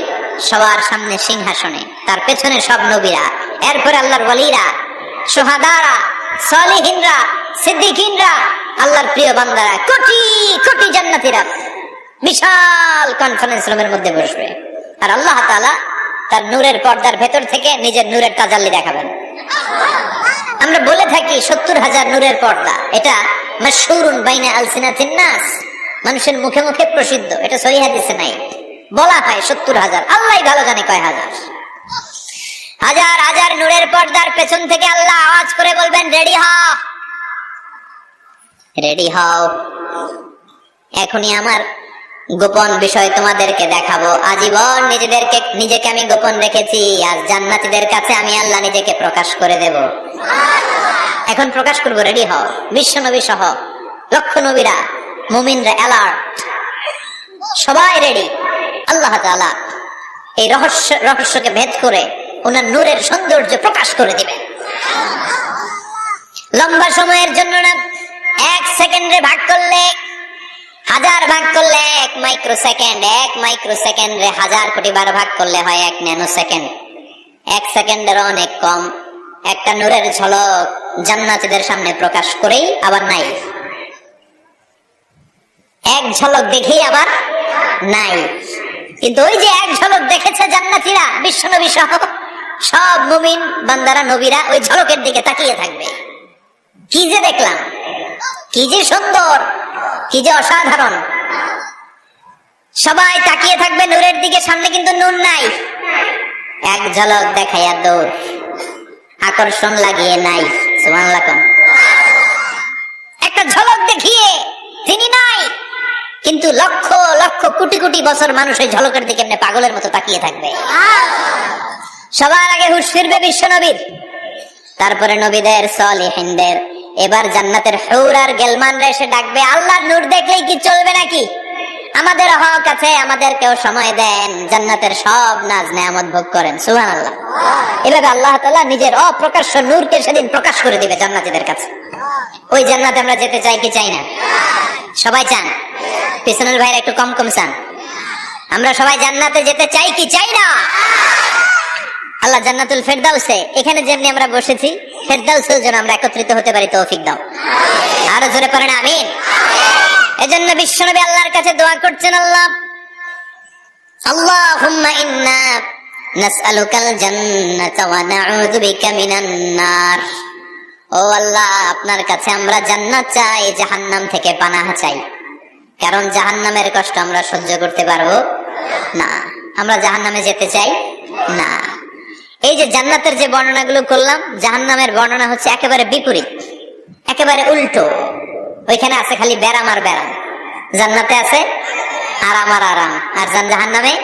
সবার সামনে সিংহাসনে, তার পেছনে সব নবীরা, এরপরে আল্লাহর ওয়ালিরা, শুহাদারা, সালিহিনরা, সিদ্দিকিনরা, আল্লাহর প্রিয় বান্দারা, কোটি কোটি জান্নাতীরা বিশাল কনফারেন্স রুমের মধ্যে বসবে। আর আল্লাহ তাআলা তার নূরের পর্দার ভেতর থেকে নিজের নূরের তাজাল্লি দেখাবেন। আমরা বলে থাকি 70,000 নূরের পর্দা, এটা মাশহুরুন বাইনা আলসিনাতিন নাস, মানুষের মুখে মুখে প্রসিদ্ধ। এটা সহিহ হাদিসে নাই, বলা হয় 70,000, আল্লাহই ভালো জানে কয় হাজার। হাজার হাজার নূরের পর্দার পেছন থেকে আল্লাহ আওয়াজ করে বলবেন রেডি হও, রেডি হও, এখনই আমার গোপন বিষয় তোমাদেরকে দেখাবো। আজীবন নিজেকে আমি গোপন রেখেছি, আর জান্নাতীদের কাছে আমি আল্লাহ নিজেকে প্রকাশ করে দেব। এখন প্রকাশ করব, রেডি হও। বিশ্ব নবী সহ লক্ষ নবীরা, মুমিনরা অ্যালার্ট, সবাই রেডি। আল্লাহ তাআলা এই রহস্যকে ভেদ করে ওনার নূরের সৌন্দর্য প্রকাশ করে দিবেন। লম্বা সময়ের জন্য না, এক সেকেন্ডে ভাগ করলে, হাজার ভাগ করলে 1 মাইক্রোসেকেন্ড, 1 মাইক্রোসেকেন্ডে 1000 কোটি বার ভাগ করলে হয় 1 ন্যানো সেকেন্ড। 1 সেকেন্ডের অনেক কম একটা নূরের ঝলক জান্নাতীদের সামনে প্রকাশ করেই আবার নাই। এক ঝলক দেখেই আবার নাই। কিন্তু ওই যে এক ঝলক দেখেছে জান্নাতীরা, বিশ্বনবী সহ সব মুমিন বান্দারা, নবীরা ওই ঝলকের দিকে তাকিয়ে থাকবে। কি যে দেখলাম, কি যে সুন্দর, কি যে অসাধারণ। সবাই তাকিয়ে থাকবে নূরের দিকে, সামনে কিন্তু নূর নাই। এক ঝলক দেখাইয়া দৌড়, আকর্ষণ লাগিয়ে নাই। সুবহানাল্লাহ। একটা ঝলক দেখিয়ে তিনি নাই, কিন্তু লক্ষ লক্ষ কোটি কোটি বছর মানুষ ওই ঝলকের দিকে এমনি পাগলের মতো তাকিয়ে থাকবে। সবার আগে হুঁশ ফিরবে বিশ্বনবীর, তারপরে নবীদের, সালিহিনদের। এবার জান্নাতের হুর আর গেলমানরা এসে ডাকবে, আল্লাহর নূর দেখলেই কি চলবে নাকি? আমাদের হক আছে, আমাদেরকেও সময় দেন, জান্নাতের সব নাজ নেয়ামত ভোগ করেন। সুবহানাল্লাহ। এভাবে আল্লাহ তাআলা নিজের অপ্রকাশ্য নূরকে সেদিন প্রকাশ করে দিবে জান্নাতীদের কাছে। ওই জান্নাতে আমরা যেতে চাই কি চাই না? সবাই চান? পিছনের ভাইরা একটু কম কম চান। আমরা সবাই জান্নাতে যেতে চাই কি চাই না? আল্লাহ জান্নাতুল ফেরদাউসে, এখানে যেমনি আমরা বসেছি, ফেরদাউসেও যেন আমরা একত্রিত হতে পারি, তৌফিক দাও। আরো জোরে পড়েন আমিন। এজন্য বিশ্বনবী আল্লাহর কাছে দোয়া করছেন, আল্লাহ আল্লাহুম্মা ইন্না নাসআলুকাল জান্নাতা ওয়া নাউযু বিকা মিনান নার। ও আল্লাহ, আপনার কাছে আমরা জান্নাত চাই, জাহান্নাম থেকে পানাহ চাই। কারণ জাহান্নামের কষ্ট আমরা সহ্য করতে পারবো না, আমরা জাহান্নামে যেতে চাই না। এই যে জান্নাতের যে বর্ণনাগুলো করলাম, জাহান্নামের বর্ণনা হচ্ছে একেবারে বিপরীত, একেবারে উল্টো। ওইখানে আছে খালি ব্যারাম আর ব্যারাম, জান্নাতে আছে আরাম আর আরাম, আর জাহান্নামে